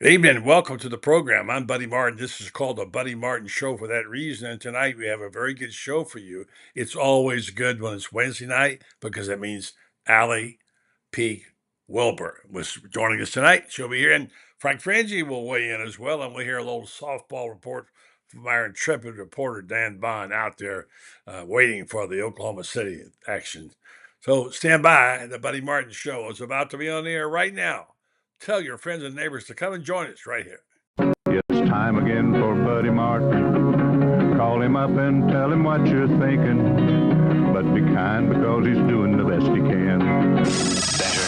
Good evening. Welcome to the program. I'm Buddy Martin. This is called the Buddy Martin Show for that reason. And tonight we have a very good show for you. It's always good when it's Wednesday night because it means Ali Peek Wilbur was joining us tonight. She'll be here. And Frank Frangie will weigh in as well. And we'll hear a little softball report from our intrepid reporter, Dan Bond, out there waiting for the Oklahoma City action. So stand by. The Buddy Martin Show is about to be on the air right now. Tell your friends and neighbors to come and join us right here. It's time again for Buddy Martin. Call him up and tell him what you're thinking. But be kind because he's doing the best he can. Better,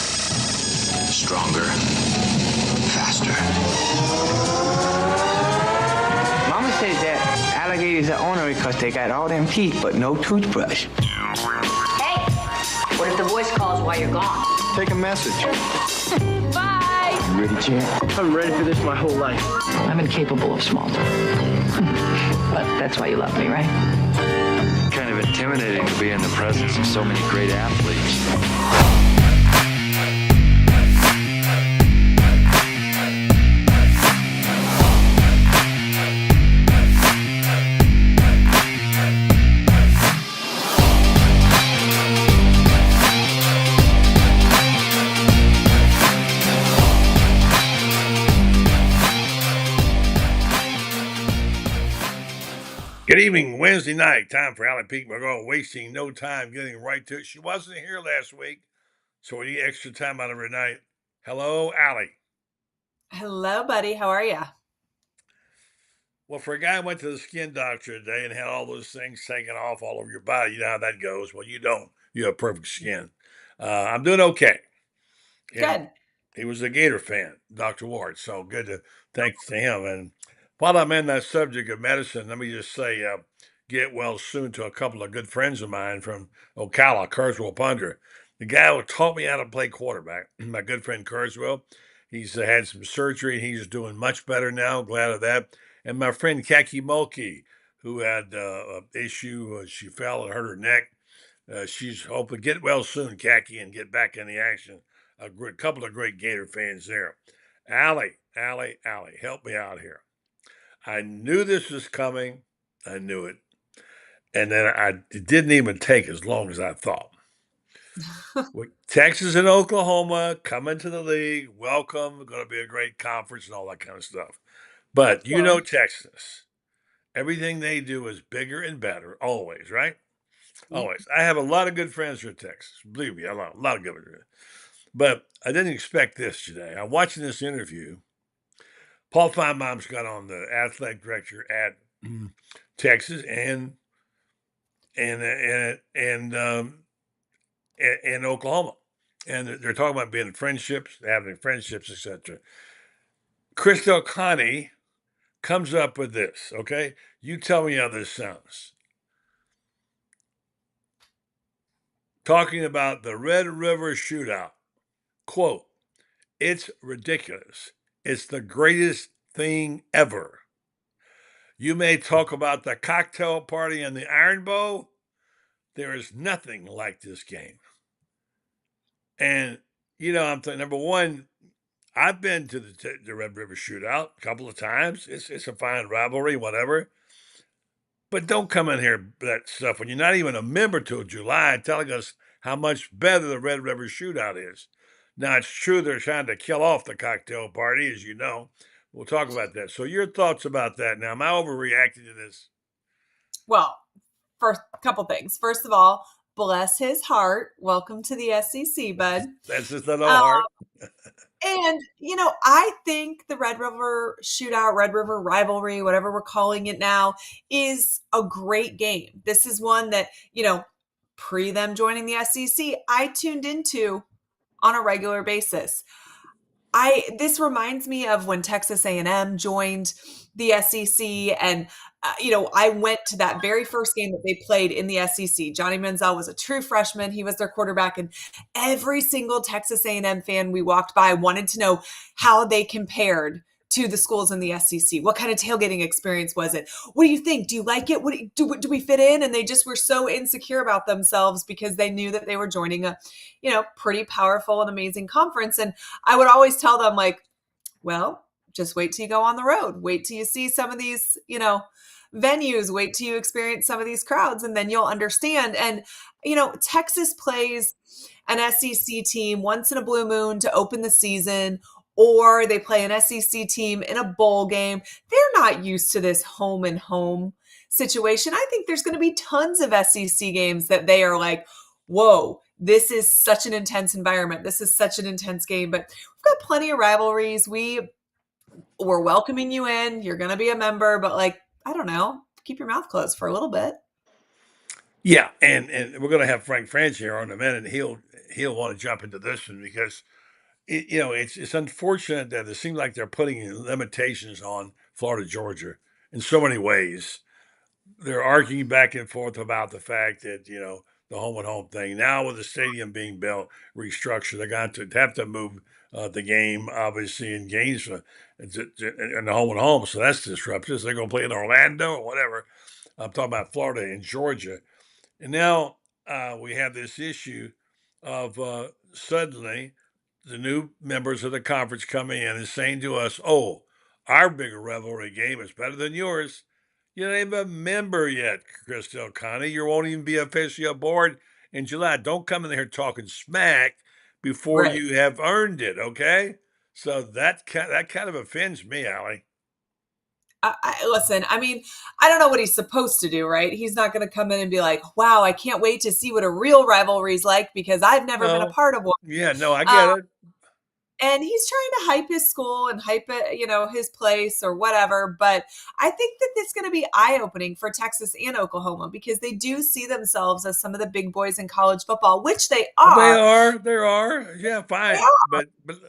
stronger, faster. Mama says that alligators are ornery because they got all them teeth but no toothbrush. Hey, what if the voice calls while you're gone? Take a message. Bye. You ready, champ? I'm ready for this my whole life. I'm incapable of small talk. But that's why you love me, right? Kind of intimidating to be in the presence of so many great athletes. Good evening, Wednesday night. Time for Ali Peek. We're going wasting no time getting right to it. She wasn't here last week, so we need extra time out of her night. Hello, Ali. Hello, buddy. How are you? Well, for a guy who went to the skin doctor today and had all those things taken off all over your body, you know how that goes. Well, you don't. You have perfect skin. I'm doing okay. And Good. he was a Gator fan, Dr. Ward. So good to thanks to him. And while I'm in that subject of medicine, let me just say, get well soon to a couple of good friends of mine from Ocala, Kurzweil Punder. The guy who taught me how to play quarterback, my good friend Kurzweil, he's had some surgery and he's doing much better now. Glad of that. And my friend Kaki Mulkey, who had an issue, she fell and hurt her neck. She's hoping to get well soon, Kaki, and get back in the action. A couple of great Gator fans there. Ali, help me out here. I knew this was coming. I knew it. And then it didn't even take as long as I thought. With Texas and Oklahoma coming to the league, welcome. Going to be a great conference and all that kind of stuff. But you know Texas. Everything they do is bigger and better, always, right? Always. I have a lot of good friends from Texas. Believe me, a lot of good friends. But I didn't expect this today. I'm watching this interview. Paul Feinbaum's got on the athletic director at Texas and Oklahoma, and they're talking about being friendships, having friendships, etc. Chris Del Conte comes up with this. Okay, you tell me how this sounds. Talking about the Red River Shootout. Quote, it's ridiculous. It's the greatest thing ever. You may talk about the cocktail party and the Iron Bowl. There is nothing like this game. And, you know, I'm thinking, number one, I've been to the Red River Shootout a couple of times. It's a fine rivalry, whatever. But don't come in here that stuff when you're not even a member till July telling us how much better the Red River Shootout is. Now, it's true they're trying to kill off the cocktail party, as you know. We'll talk about that. So your thoughts about that now. Am I overreacting to this? Well, first, a couple things. First of all, bless his heart. Welcome to the SEC, bud. That's just a little hard. And, you know, I think the Red River Shootout, Red River Rivalry, whatever we're calling it now, is a great game. This is one that, you know, pre them joining the SEC, I tuned into on a regular basis. This reminds me of when Texas A&M joined the SEC, and you know, I went to that very first game that they played in the SEC. Johnny Manziel was a true freshman; he was their quarterback, and every single Texas A&M fan we walked by wanted to know how they compared to the schools in the SEC. What kind of tailgating experience was it? What do you think? Do you like it? Do we fit in? And they just were so insecure about themselves because they knew that they were joining a, you know, pretty powerful and amazing conference. And I would always tell them, like, well, just wait till you go on the road. Wait till you see some of these, venues. Wait till you experience some of these crowds, and then you'll understand. And, Texas plays an SEC team once in a blue moon to open the season, or they play an SEC team in a bowl game. They're not used to this home and home situation. I think there's going to be tons of SEC games that they are like, whoa, this is such an intense environment. This is such an intense game. But we've got plenty of rivalries. We're welcoming you in. You're going to be a member, but I don't know, keep your mouth closed for a little bit. Yeah, and we're going to have Frank Franz here in a minute. He'll want to jump into this one because it's unfortunate that it seems like they're putting limitations on Florida Georgia in so many ways. They're arguing back and forth about the fact that the home and home thing. Now with the stadium being built, restructured, they're going to have to move the game obviously in Gainesville and the home and home. So that's disruptive. So they're going to play in Orlando or whatever. I'm talking about Florida and Georgia. And now we have this issue of suddenly the new members of the conference coming in and saying to us, oh, our bigger rivalry game is better than yours. You're not even a member yet, Chris Del Conte. You won't even be officially aboard in July. Don't come in here talking smack before Right. you have earned it, okay? So that kind of offends me, Ali. Listen, I mean, I don't know what he's supposed to do, right? He's not going to come in and be like, wow, I can't wait to see what a real rivalry is like because I've never been a part of one. Yeah, no, I get it. And he's trying to hype his school and hype it, his place or whatever. But I think that it's going to be eye-opening for Texas and Oklahoma because they do see themselves as some of the big boys in college football, which they are. They are. Yeah, fine. But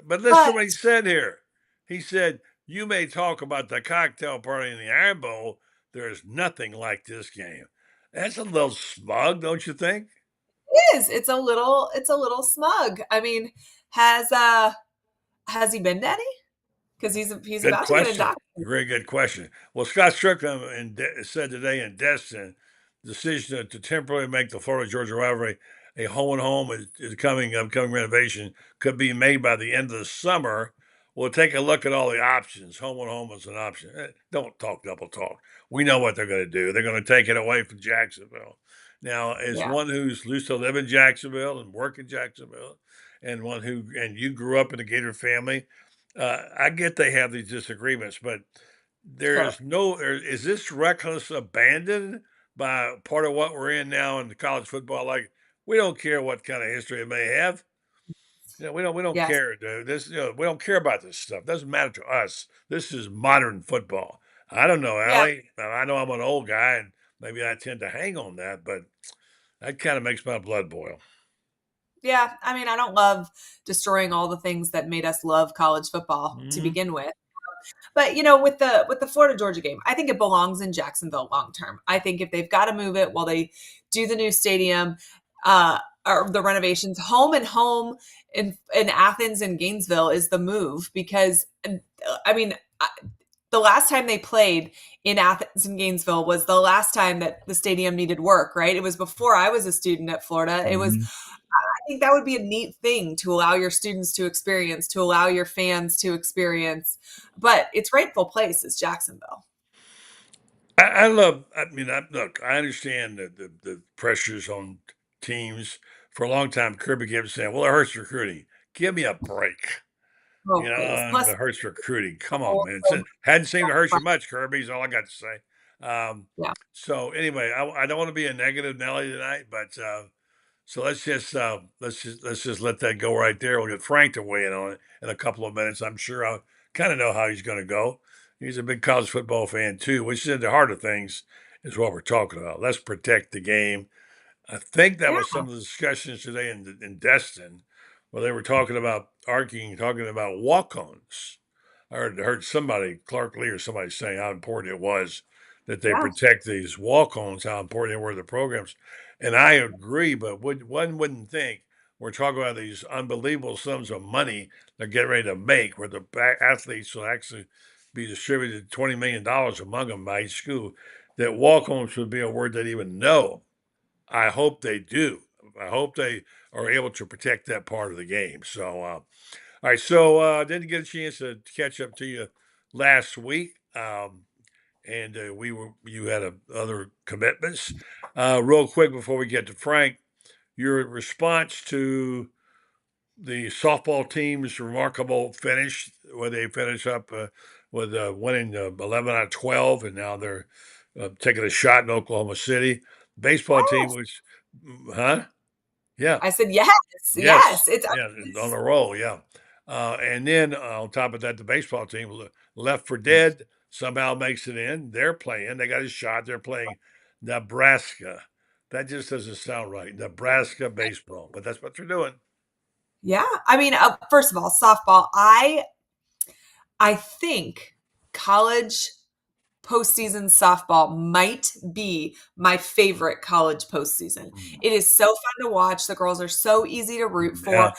listen to what he said here. He said, you may talk about the cocktail party in the Iron Bowl. There's nothing like this game. That's a little smug, don't you think? It is. It's a little smug. I mean, has he been to any? Because he's Good about question. to get indoctrinated. Very good question. Well, Scott Strickland said today in Destin, the decision to temporarily make the Florida-Georgia rivalry a home and home is upcoming renovation could be made by the end of the summer. We'll take a look at all the options. Home and home is an option. Don't talk double talk. We know what they're going to do. They're going to take it away from Jacksonville. Now, as one who's used to live in Jacksonville and work in Jacksonville, and you grew up in a Gator family, I get they have these disagreements, but is this reckless abandon by part of what we're in now in the college football? Like, we don't care what kind of history it may have. We don't care, dude. We don't care about this stuff. It doesn't matter to us. This is modern football. I don't know, Allie. I know I'm an old guy and maybe I tend to hang on that, but that kind of makes my blood boil. Yeah, I mean, I don't love destroying all the things that made us love college football to begin with. But with the Florida Georgia game, I think it belongs in Jacksonville long term. I think if they've got to move it while they do the new stadium or the renovations, home in Athens and Gainesville is the move because I mean, the last time they played in Athens and Gainesville was the last time that the stadium needed work, right? It was before I was a student at Florida. It was. I think that would be a neat thing to allow your students to experience, to allow your fans to experience. But its rightful place is Jacksonville. I understand the pressures on teams. For a long time, Kirby kept saying, well, it hurts recruiting. Give me a break. It hurts recruiting. Come on, man. It hadn't seemed to hurt you much, Kirby, is all I got to say. So anyway, I don't want to be a negative Nelly tonight, but so let's just let that go right there. We'll get Frank to weigh in on it in a couple of minutes. I'm sure I kind of know how he's going to go. He's a big college football fan too, which is at the heart of things is what we're talking about. Let's protect the game. I think that was some of the discussions today in Destin, where they were talking about walk-ons. I heard somebody, Clark Lee or somebody, saying how important it was that they protect these walk-ons, how important they were to the programs. And I agree, but one wouldn't think we're talking about these unbelievable sums of money they're getting ready to make, where the athletes will actually be distributed $20 million among them by each school, that walk-ons would be a word they'd even know. I hope they do. I hope they are able to protect that part of the game. So, all right. So, didn't get a chance to catch up to you last week, and you had other commitments. Real quick before we get to Frank, your response to the softball team's remarkable finish, where they finish up with winning 11 out of 12, and now they're taking a shot in Oklahoma City. Baseball team Yes. was, huh? Yeah. I said, yes, Yes. yes. It's, Yeah. On a roll. Yeah. And then on top of that, the baseball team left for dead somehow makes it in. They're playing. They got a shot. They're playing Nebraska. That just doesn't sound right. Nebraska baseball, but that's what they're doing. yeah. I mean, first of all, softball. I think college postseason softball might be my favorite college postseason. It is so fun to watch. The girls are so easy to root for. Yeah.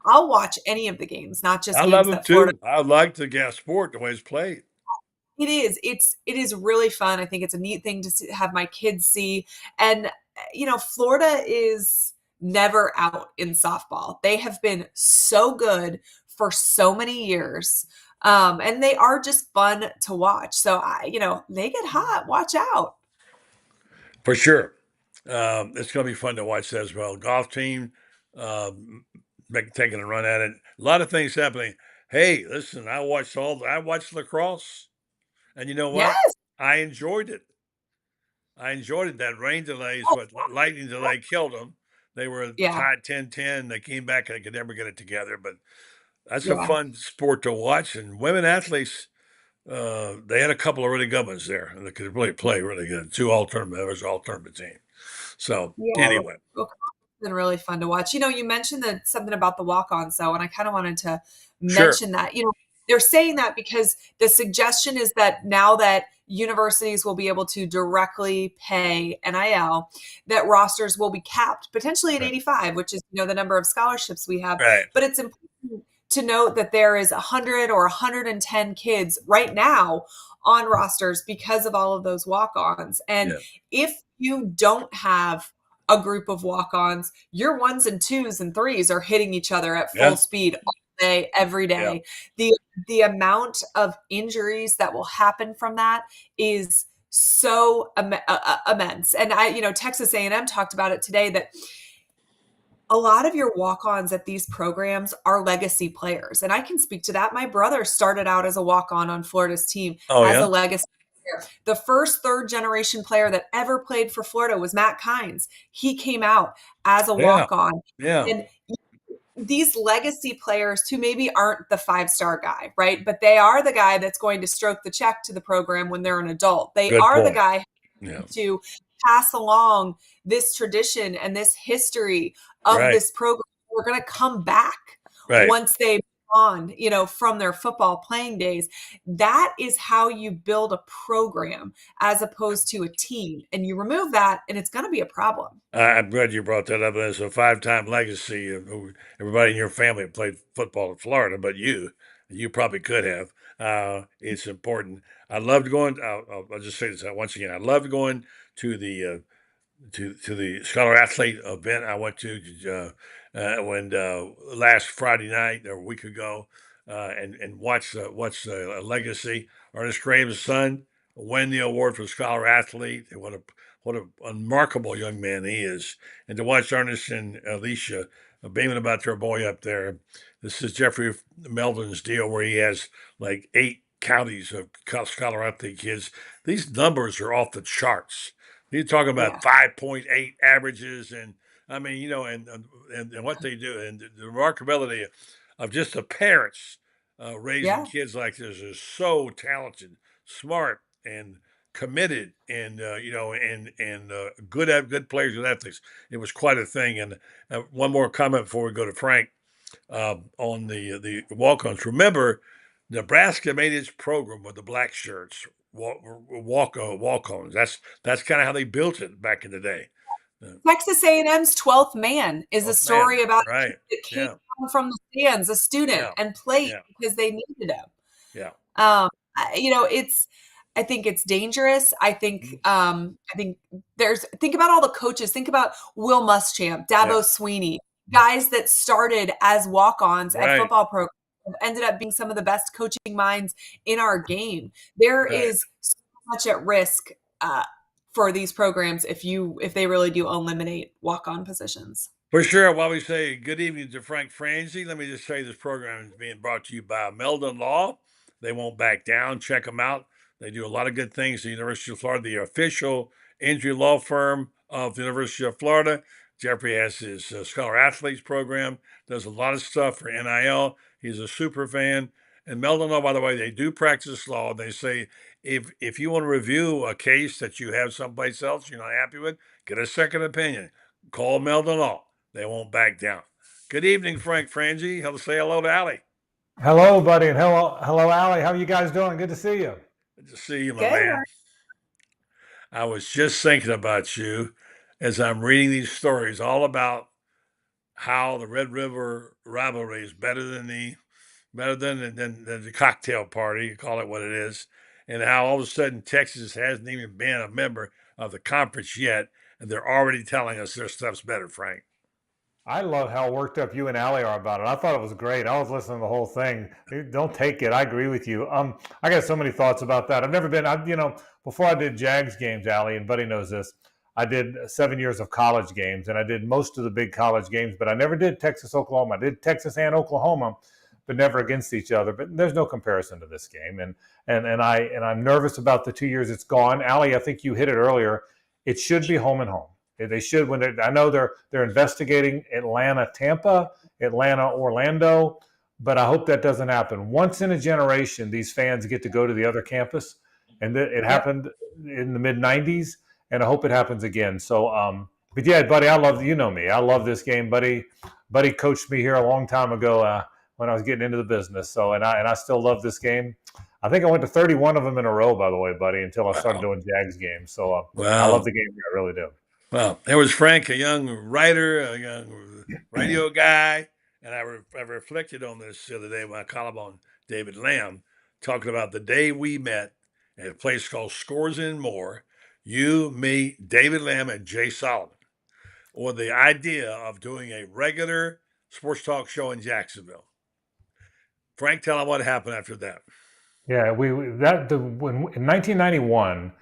I'll watch any of the games, not just I love games them that Florida. too. I like the gas sport, the way it's played. It is. It is really fun. I think it's a neat thing to have my kids see. And Florida is never out in softball. They have been so good for so many years. And they are just fun to watch. So they get hot. Watch out. For sure. It's going to be fun to watch that as well. Golf team taking a run at it. A lot of things happening. Hey, listen, I watched lacrosse, and you know what? Yes. I enjoyed it. That rain delays, but lightning delay killed them. They were tied 10-10. They came back and they could never get it together. But that's a fun sport to watch. And women athletes, they had a couple of really good ones there, and they could really play really good. 2 all-tournament members, all-tournament team. So anyway. It's been really fun to watch. You mentioned something about the walk-ons, though, and I kind of wanted to mention that. They're saying that because the suggestion is that now that universities will be able to directly pay NIL, that rosters will be capped potentially at 85, which is the number of scholarships we have. Right. But it's important to note that there is 100 or 110 kids right now on rosters because of all of those walk-ons. And if you don't have a group of walk-ons, your 1s and 2s and 3s are hitting each other at full speed all day, every day. The amount of injuries that will happen from that is so immense. And Texas A&M talked about it today, that a lot of your walk-ons at these programs are legacy players. And I can speak to that. My brother started out as a walk-on on Florida's team as a legacy player. The first third-generation player that ever played for Florida was Matt Kynes. He came out as a walk-on. Yeah. And these legacy players who maybe aren't the 5-star guy, right? But they are the guy that's going to stroke the check to the program when they're an adult. They are the guy to pass along this tradition and this history of this program. We're going to come back once they on, from their football playing days. That is how you build a program as opposed to a team. And you remove that and it's going to be a problem. I'm glad you brought that up. As a 5-time legacy, everybody in your family played football in Florida, but you probably could have. It's important. I loved going. I'll just say this once again. I loved going to the Scholar Athlete event I went to when last Friday night or a week ago, and watch a legacy. Ernest Graves' son win the award for Scholar Athlete. And what a remarkable young man he is. And to watch Ernest and Alicia beaming about their boy up there. This is Jeffrey Melvin's deal where he has like 8 counties of Scholar Athlete kids. These numbers are off the charts. You're talking about 5.8 averages, and I mean, and what they do, and the remarkability of just the parents raising kids like this is so talented, smart, and committed, and good players with ethics. It was quite a thing. And one more comment before we go to Frank on the walk-ons. Remember, Nebraska made its program with the black shirts. Walk-ons. That's kind of how they built it back in the day. Texas A&M's 12th man is a story about a kid that came from the stands, a student, and played because they needed him. Yeah. I think it's dangerous. I think think about all the coaches. Think about Will Muschamp, Dabo Sweeney, guys that started as walk-ons at football programs. have ended up being some of the best coaching minds in our game. There Right. is so much at risk for these programs if they really do eliminate walk-on positions. For sure. While we say good evening to Frank Franzi, let me just say this program is being brought to you by Meldon Law. They won't back down. Check them out. They do a lot of good things at the University of Florida, the official injury law firm of the University of Florida. Jeffrey has his Scholar Athletes program, does a lot of stuff for NIL. He's a super fan. And Meldon Law, by the way, they do practice law. They say if you want to review a case that you have someplace else you're not happy with, get a second opinion. Call Meldon Law. They won't back down. Good evening, Frank Franzi. Say hello to Ali. Hello, buddy, and hello, Ali. How are you guys doing? Good to see you. Good to see you, my man. I was just thinking about you as I'm reading these stories all about how the Red River rivalry is better than the cocktail party, you call it what it is, and how all of a sudden Texas hasn't even been a member of the conference yet, and they're already telling us their stuff's better, Frank. I love how worked up you and Ali are about it. I thought it was great. I was listening to the whole thing. Don't take it. I agree with you. I got so many thoughts about that. I've never been, before I did Jags games, Ali, and Buddy knows this, I did 7 years of college games, and I did most of the big college games, but I never did Texas, Oklahoma. I did Texas and Oklahoma, but never against each other. But there's no comparison to this game, and I'm nervous about the 2 years it's gone. Ali, I think you hit it earlier. It should be home and home. They should. I know they're investigating Atlanta, Tampa, Atlanta, Orlando, but I hope that doesn't happen. Once in a generation, these fans get to go to the other campus, and it happened in the mid '90s, and I hope it happens again. So, but yeah, buddy, I love me. I love this game, buddy. Buddy coached me here a long time ago when I was getting into the business. So, and I still love this game. I think I went to 31 of them in a row, by the way, buddy, until I started doing Jags games. So I love the game. I really do. Well, there was Frank, a young writer, a young radio guy, and I reflected on this the other day when I column on David Lamb, talking about the day we met at a place called Scores and More, you, me, David Lamb, and Jay Solomon, or the idea of doing a regular sports talk show in Jacksonville. Frank, tell them what happened after that. Yeah, in 1991.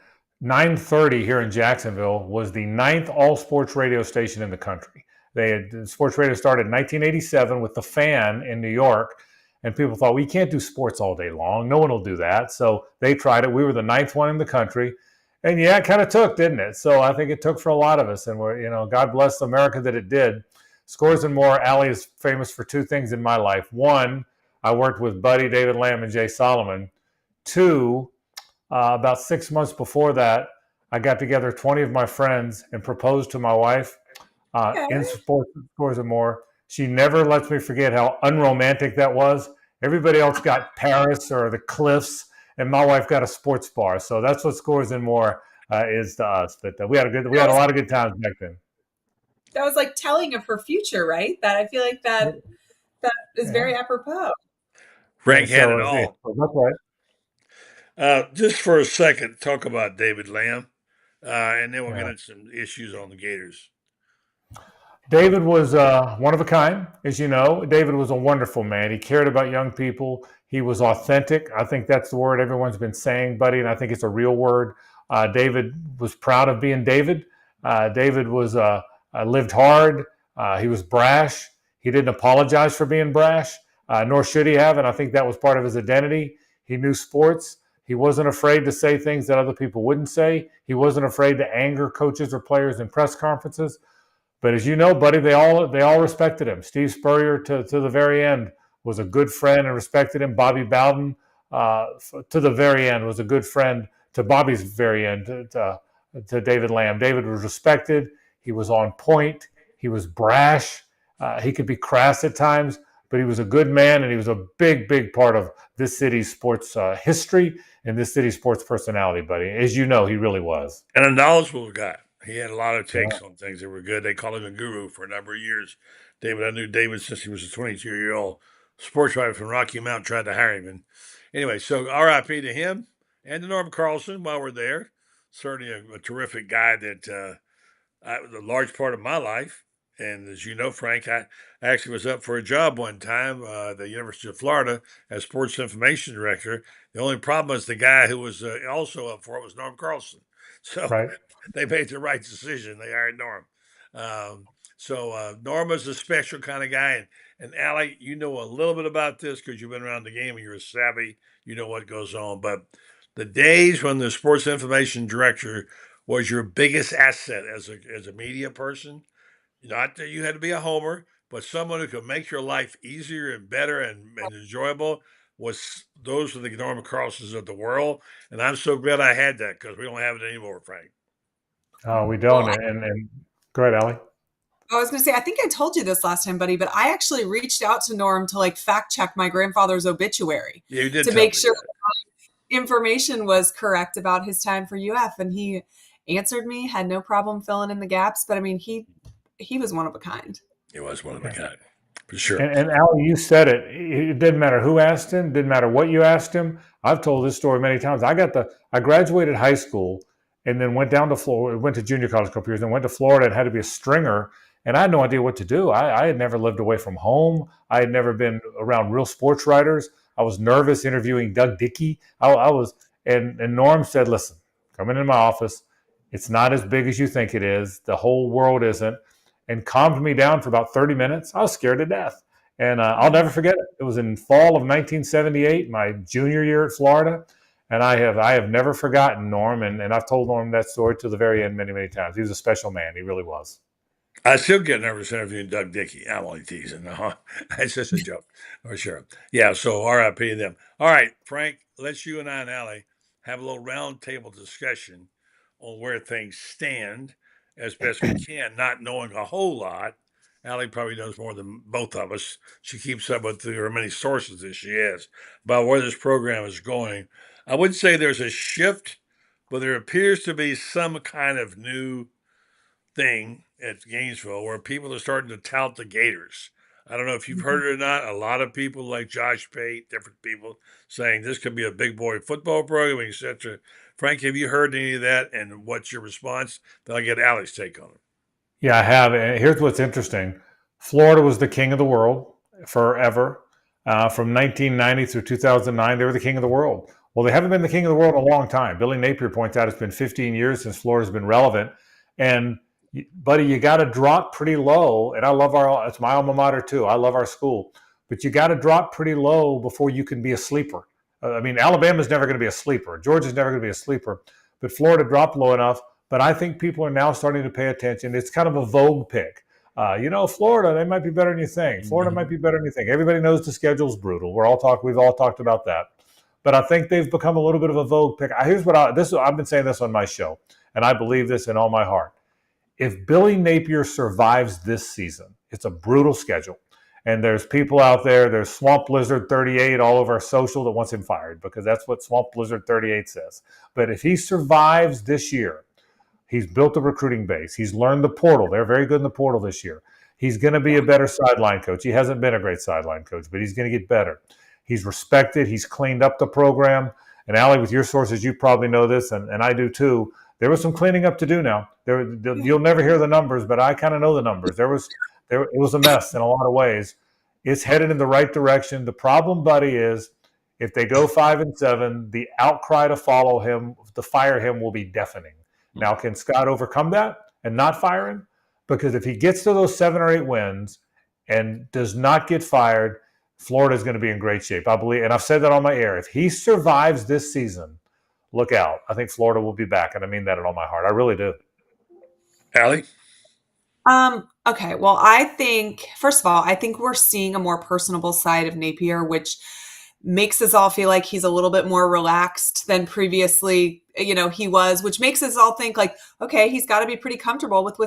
9:30 here in Jacksonville was the 9th all-sports radio station in the country. Sports radio started in 1987 with The Fan in New York, and people thought, we can't do sports all day long. No one will do that. So they tried it. We were the 9th one in the country. And yeah, it kind of took, didn't it? So I think it took for a lot of us. And God bless America that it did. Scores and More, Ali is famous for two things in my life. One, I worked with Buddy, David Lamb, and Jay Solomon. Two, about 6 months before that, I got together 20 of my friends and proposed to my wife in Scores and More. She never lets me forget how unromantic that was. Everybody else got Paris or the Cliffs, and my wife got a sports bar. So that's what Scores and More is to us. But we had a lot of good times back then. That was like telling of her future, right? That I feel like that is very apropos. Frank had it all. That's right. Just for a second, talk about David Lamb, and then we'll get into some issues on the Gators. David was one of a kind, as you know. David was a wonderful man. He cared about young people. He was authentic. I think that's the word everyone's been saying, buddy, and I think it's a real word. David was proud of being David. David was lived hard. He was brash. He didn't apologize for being brash, nor should he have, and I think that was part of his identity. He knew sports. He wasn't afraid to say things that other people wouldn't say. He wasn't afraid to anger coaches or players in press conferences. But as you know, buddy, they all respected him. Steve Spurrier, to the very end, was a good friend and respected him. Bobby Bowden, to the very end, was a good friend to Bobby's very end, to David Lamb. David was respected. He was on point. He was brash. He could be crass at times, but he was a good man, and he was a big, big part of this city's sports history and this city's sports personality, buddy. As you know, he really was. And a knowledgeable guy. He had a lot of takes on things that were good. They called him a guru for a number of years. I knew David since he was a 22-year-old sports writer from Rocky Mount, tried to hire him. And anyway, so RIP to him and to Norm Carlson while we're there. Certainly a terrific guy that was a large part of my life. And as you know, Frank, I actually was up for a job one time at the University of Florida as sports information director. The only problem is the guy who was also up for it was Norm Carlson. So Right. they made the right decision. They hired Norm. Norm is a special kind of guy. And Allie, you know a little bit about this because you've been around the game and you're savvy. You know what goes on. But the days when the sports information director was your biggest asset as a media person, not that you had to be a homer, but someone who could make your life easier and better and enjoyable was those were the Norman Carlsons of the world. And I'm so glad I had that because we don't have it anymore, Frank. Oh, we Well, don't. And go ahead, Allie. I was going to say, I think I told you this last time, buddy, but I actually reached out to Norm to like fact check my grandfather's obituary Yeah, you did to tell make me sure that. information was correct about his time for UF. And he answered me, had no problem filling in the gaps. But I mean, he was one of a kind. It was one of a kind, for sure. And Al, you said it. It didn't matter who asked him. Didn't matter what you asked him. I've told this story many times. I graduated high school and then went down to Florida. Went to junior college a couple years, and went to Florida and had to be a stringer. And I had no idea what to do. I had never lived away from home. I had never been around real sports writers. I was nervous interviewing Doug Dickey. I was, and Norm said, "Listen, come into my office. It's not as big as you think it is. The whole world isn't." And calmed me down for about 30 minutes. I was scared to death. And I'll never forget it. It was in fall of 1978, my junior year at Florida. And I have never forgotten Norm. And I've told Norm that story to the very end many, many times. He was a special man. He really was. I still get nervous interviewing Doug Dickey. I'm only teasing. No, it's just a joke, for sure. Yeah, so RIP to them. All right, Frank, let's you and I and Allie have a little round table discussion on where things stand as best we can, not knowing a whole lot. Allie probably knows more than both of us. She keeps up with her many sources as she is about where this program is going. I would say there's a shift, but there appears to be some kind of new thing at Gainesville where people are starting to tout the Gators. I don't know if you've heard it or not. A lot of people like Josh Pate, different people saying this could be a big boy football program, etc. Frank, have you heard any of that? And what's your response? Then I'll get Allie's take on it. Yeah, I have. And here's what's interesting. Florida was the king of the world forever. From 1990 through 2009, they were the king of the world. Well, they haven't been the king of the world in a long time. Billy Napier points out it's been 15 years since Florida's been relevant. And buddy, you got to drop pretty low. And I love it's my alma mater too. I love our school, but you got to drop pretty low before you can be a sleeper. I mean, Alabama's never going to be a sleeper. Georgia's never going to be a sleeper, but Florida dropped low enough. But I think people are now starting to pay attention. It's kind of a vogue pick. Florida, they might be better than you think. Florida might be better than you think. Everybody knows the schedule's brutal. We've all talked about that. But I think they've become a little bit of a vogue pick. I've been saying this on my show, and I believe this in all my heart. If Billy Napier survives this season, it's a brutal schedule. And there's people out there, there's Swamp Blizzard 38 all over our social that wants him fired because that's what Swamp Blizzard 38 says. But if he survives this year, he's built a recruiting base. He's learned the portal. They're very good in the portal this year. He's going to be a better sideline coach. He hasn't been a great sideline coach, but he's going to get better. He's respected. He's cleaned up the program. And Allie, with your sources, you probably know this, and I do too. There was some cleaning up to do now. You'll never hear the numbers, but I kind of know the numbers. It was a mess in a lot of ways. It's headed in the right direction. The problem, buddy, is if they go 5-7, the outcry to follow him, to fire him, will be deafening. Now, can Scott overcome that and not fire him? Because if he gets to those 7 or 8 wins and does not get fired, Florida is going to be in great shape, I believe. And I've said that on my air. If he survives this season, look out. I think Florida will be back, and I mean that in all my heart. I really do. Allie? Okay. Well, I think, first of all, I think we're seeing a more personable side of Napier, which makes us all feel like he's a little bit more relaxed than previously, he was, which makes us all think like, okay, he's got to be pretty comfortable with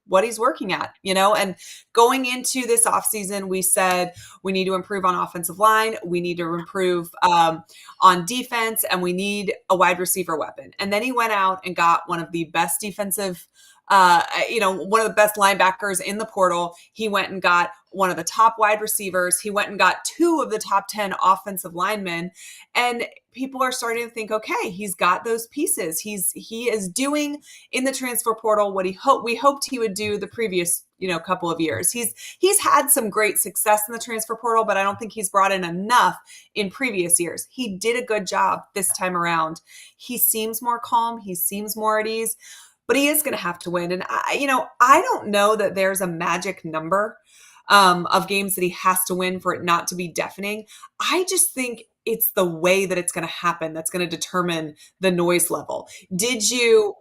what he's working at, and going into this offseason, we said we need to improve on offensive line. We need to improve on defense, and we need a wide receiver weapon. And then he went out and got one of the best defensive one of the best linebackers in the portal. He went and got one of the top wide receivers. He went and got 2 of the top 10 offensive linemen. And people are starting to think, okay, he's got those pieces. He is doing in the transfer portal what we hoped he would do the previous, couple of years. He's had some great success in the transfer portal, but I don't think he's brought in enough in previous years. He did a good job this time around. He seems more calm. He seems more at ease, but he is going to have to win. And I don't know that there's a magic number of games that he has to win for it not to be deafening. I just think it's the way that it's going to happen that's going to determine the noise level. Did you,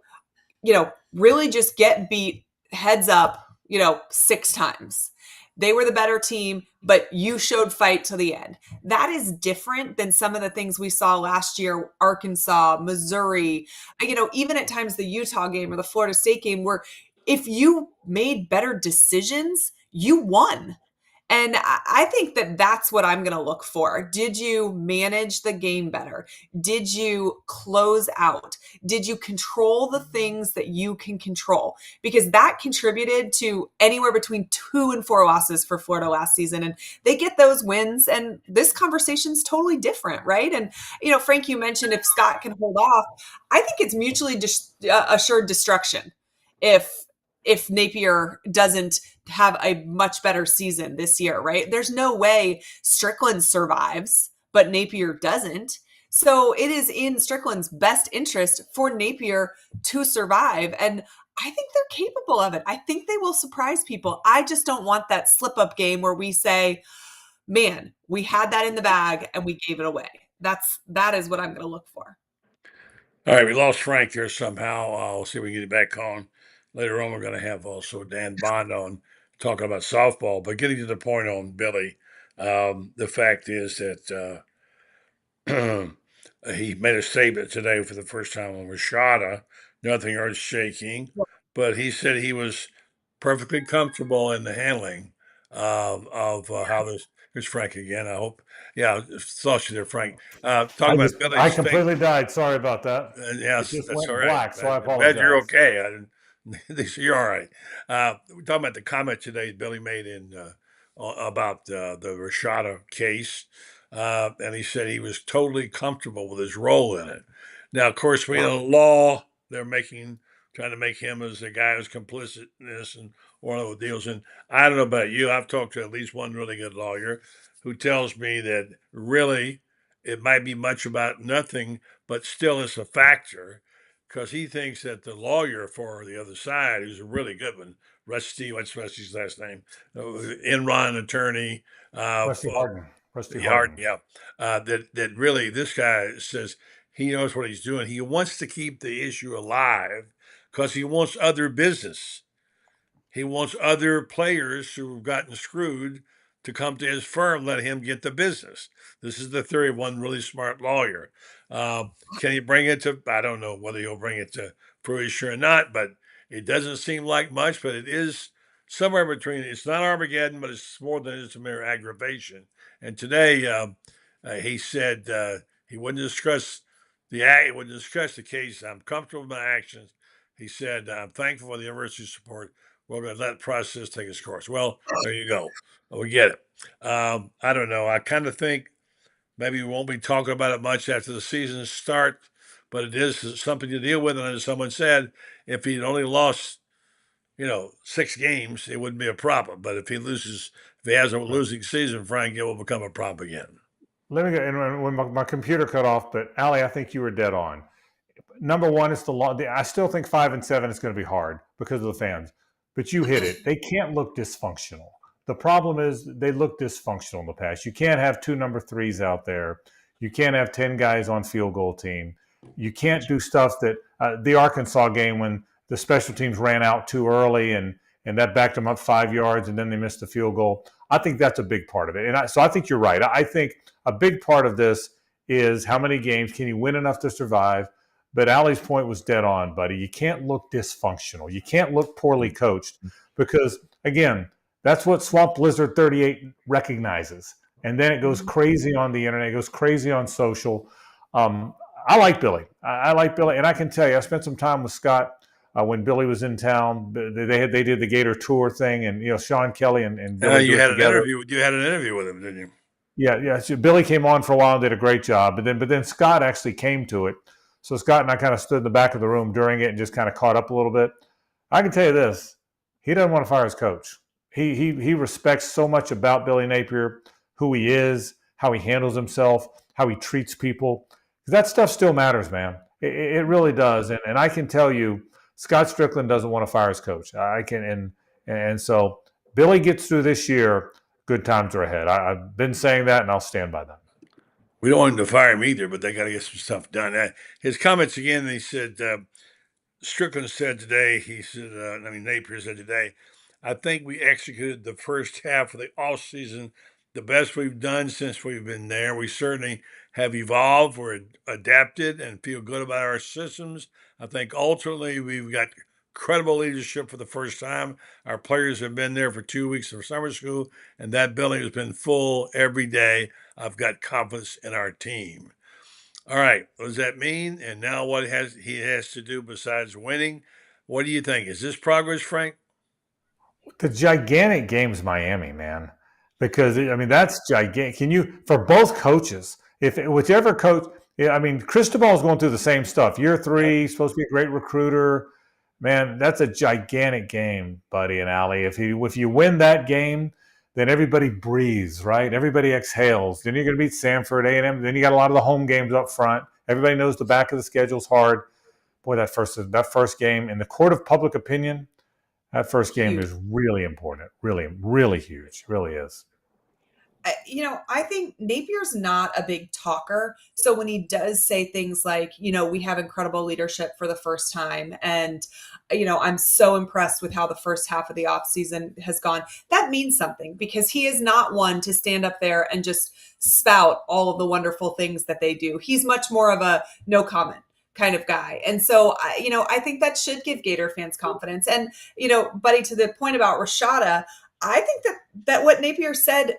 really just get beat heads up, 6 times? They were the better team, but you showed fight to the end. That is different than some of the things we saw last year, Arkansas, Missouri, even at times the Utah game or the Florida State game, where if you made better decisions, you won. And I think that that's what I'm going to look for. Did you manage the game better? Did you close out? Did you control the things that you can control? Because that contributed to anywhere between 2 and 4 losses for Florida last season. And they get those wins, and this conversation's totally different, right? And, Frank, you mentioned if Scott can hold off, I think it's mutually assured destruction if Napier doesn't have a much better season this year, right? There's no way Strickland survives, but Napier doesn't. So it is in Strickland's best interest for Napier to survive. And I think they're capable of it. I think they will surprise people. I just don't want that slip-up game where we say, man, we had that in the bag and we gave it away. That is what I'm going to look for. All right, we lost Frank here somehow. We'll see if we can get it back on. Later on, we're going to have also Dan Bond on talking about softball. But getting to the point on Billy, the fact is that he made a statement today for the first time on Rashada, nothing earth-shaking, but he said he was perfectly comfortable in the handling of how this. Here's Frank again. I hope. Yeah, lost you there, Frank. Talking about Billy's I completely died. Sorry about that. Yes, it just that's went all right. black, so I apologize. Bet you're okay. You're all right. We're talking about the comment today Billy made about the Rashada case, and he said he was totally comfortable with his role in it. Now, of course, we know law. They're trying to make him as the guy who's complicit in this and one of the deals. And I don't know about you. I've talked to at least one really good lawyer who tells me that really it might be much about nothing, but still it's a factor. Because he thinks that the lawyer for the other side, who's a really good one, Rusty, what's Rusty's last name? Enron attorney. Rusty Harden. Yeah. That really, this guy says he knows what he's doing. He wants to keep the issue alive because he wants other business. He wants other players who've gotten screwed to come to his firm, let him get the business. This is the theory of one really smart lawyer. Can he bring it to, I don't know whether he'll bring it to fruition or not, but it doesn't seem like much, but it is somewhere between, it's not Armageddon, but it's more than just a mere aggravation. And today he said he wouldn't discuss the case. I'm comfortable with my actions. He said, I'm thankful for the university's support. We're going to let the process take its course. Well, there you go. We get it. I don't know. I kind of think maybe we won't be talking about it much after the season starts, but it is something to deal with. And as someone said, if he'd only lost, 6 games, it wouldn't be a problem. But if he has a losing season, Frank, it will become a problem again. Let me go. And when my computer cut off, but Ali, I think you were dead on. Number one is the law. I still think 5 and 7 is going to be hard because of the fans. But you hit it. They can't look dysfunctional. The problem is they look dysfunctional in the past. You can't have 2 number 3s out there. You can't have 10 guys on field goal team. You can't do stuff that the Arkansas game when the special teams ran out too early and that backed them up 5 yards and then they missed the field goal. I think that's a big part of it. So I think you're right. I think a big part of this is how many games can you win enough to survive? But Ali's point was dead on, buddy. You can't look dysfunctional. You can't look poorly coached because, again, that's what Swamp Blizzard 38 recognizes. And then it goes crazy on the internet. It goes crazy on social. I like Billy. I like Billy. And I can tell you, I spent some time with Scott when Billy was in town. They did the Gator tour thing, and Sean Kelly and Billy you do it had together. You had an interview with him, didn't you? Yeah. So Billy came on for a while and did a great job, but then Scott actually came to it. So Scott and I kind of stood in the back of the room during it and just kind of caught up a little bit. I can tell you this: he doesn't want to fire his coach. He respects so much about Billy Napier, who he is, how he handles himself, how he treats people. That stuff still matters, man. It really does. And I can tell you, Scott Strickland doesn't want to fire his coach. And so Billy gets through this year, good times are ahead. I've been saying that, and I'll stand by that. We don't want him to fire him either, but they got to get some stuff done. His comments again, he said, Strickland said today, Napier said today, I think we executed the first half of the offseason the best we've done since we've been there. We certainly have evolved, we're adapted, and feel good about our systems. I think ultimately we've got credible leadership for the first time. Our players have been there for 2 weeks of summer school, and that building has been full every day. I've got confidence in our team. All right, what does that mean? And now what he has to do besides winning? What do you think? Is this progress, Frank? The gigantic game's Miami, man, because that's gigantic. Can you, for both coaches, whichever coach, Cristobal's going through the same stuff. Year 3, supposed to be a great recruiter. Man, that's a gigantic game, buddy and Ali. If you win that game, then everybody breathes, right? Everybody exhales. Then you're going to beat Samford, A&M. Then you got a lot of the home games up front. Everybody knows the back of the schedule's hard. Boy, that first game in the court of public opinion, that first game is really important. Really, really huge. Really is. I think Napier's not a big talker. So when he does say things like, we have incredible leadership for the first time, and, I'm so impressed with how the first half of the offseason has gone, that means something, because he is not one to stand up there and just spout all of the wonderful things that they do. He's much more of a no comment kind of guy. And so, I think that should give Gator fans confidence. And, buddy, to the point about Rashada, I think that what Napier said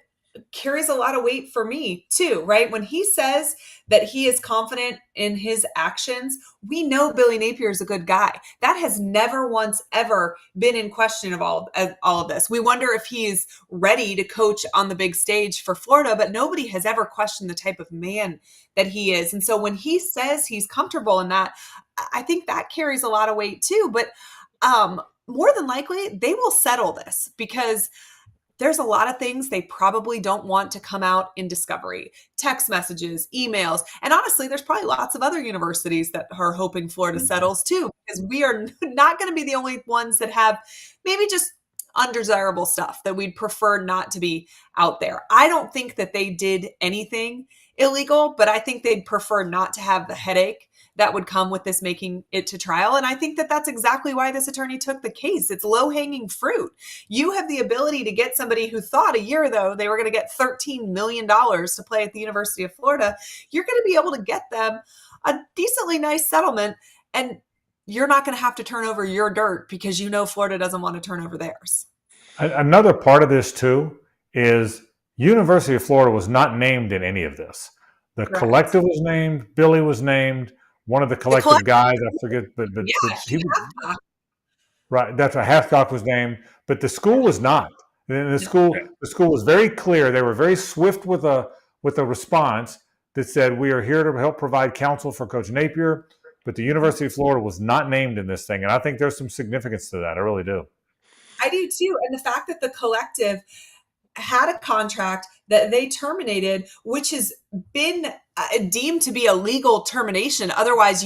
carries a lot of weight for me too, right? When he says that he is confident in his actions, we know Billy Napier is a good guy. That has never once ever been in question of all of this. We wonder if he's ready to coach on the big stage for Florida, but nobody has ever questioned the type of man that he is. And so when he says he's comfortable in that, I think that carries a lot of weight too. But more than likely, they will settle this, because there's a lot of things they probably don't want to come out in discovery. Text messages, emails, and honestly, there's probably lots of other universities that are hoping Florida settles too, because we are not going to be the only ones that have maybe just undesirable stuff that we'd prefer not to be out there. I don't think that they did anything illegal, but I think they'd prefer not to have the headache that would come with this making it to trial. And I think that that's exactly why this attorney took the case. It's low-hanging fruit. You have the ability to get somebody who thought a year ago they were going to get $13 million to play at the University of Florida. You're going to be able to get them a decently nice settlement, and you're not going to have to turn over your dirt because Florida doesn't want to turn over theirs. Another part of this too is University of Florida was not named in any of this. The collective was named. Billy was named. One of the collective guys, I forget, but he was, right. That's right. Hathcock was named, but the school was not. And the school was very clear. They were very swift with a response that said, "We are here to help provide counsel for Coach Napier," but the University of Florida was not named in this thing, and I think there's some significance to that. I really do. I do too, and the fact that the collective had a contract that they terminated, which has been deemed to be a legal termination. Otherwise,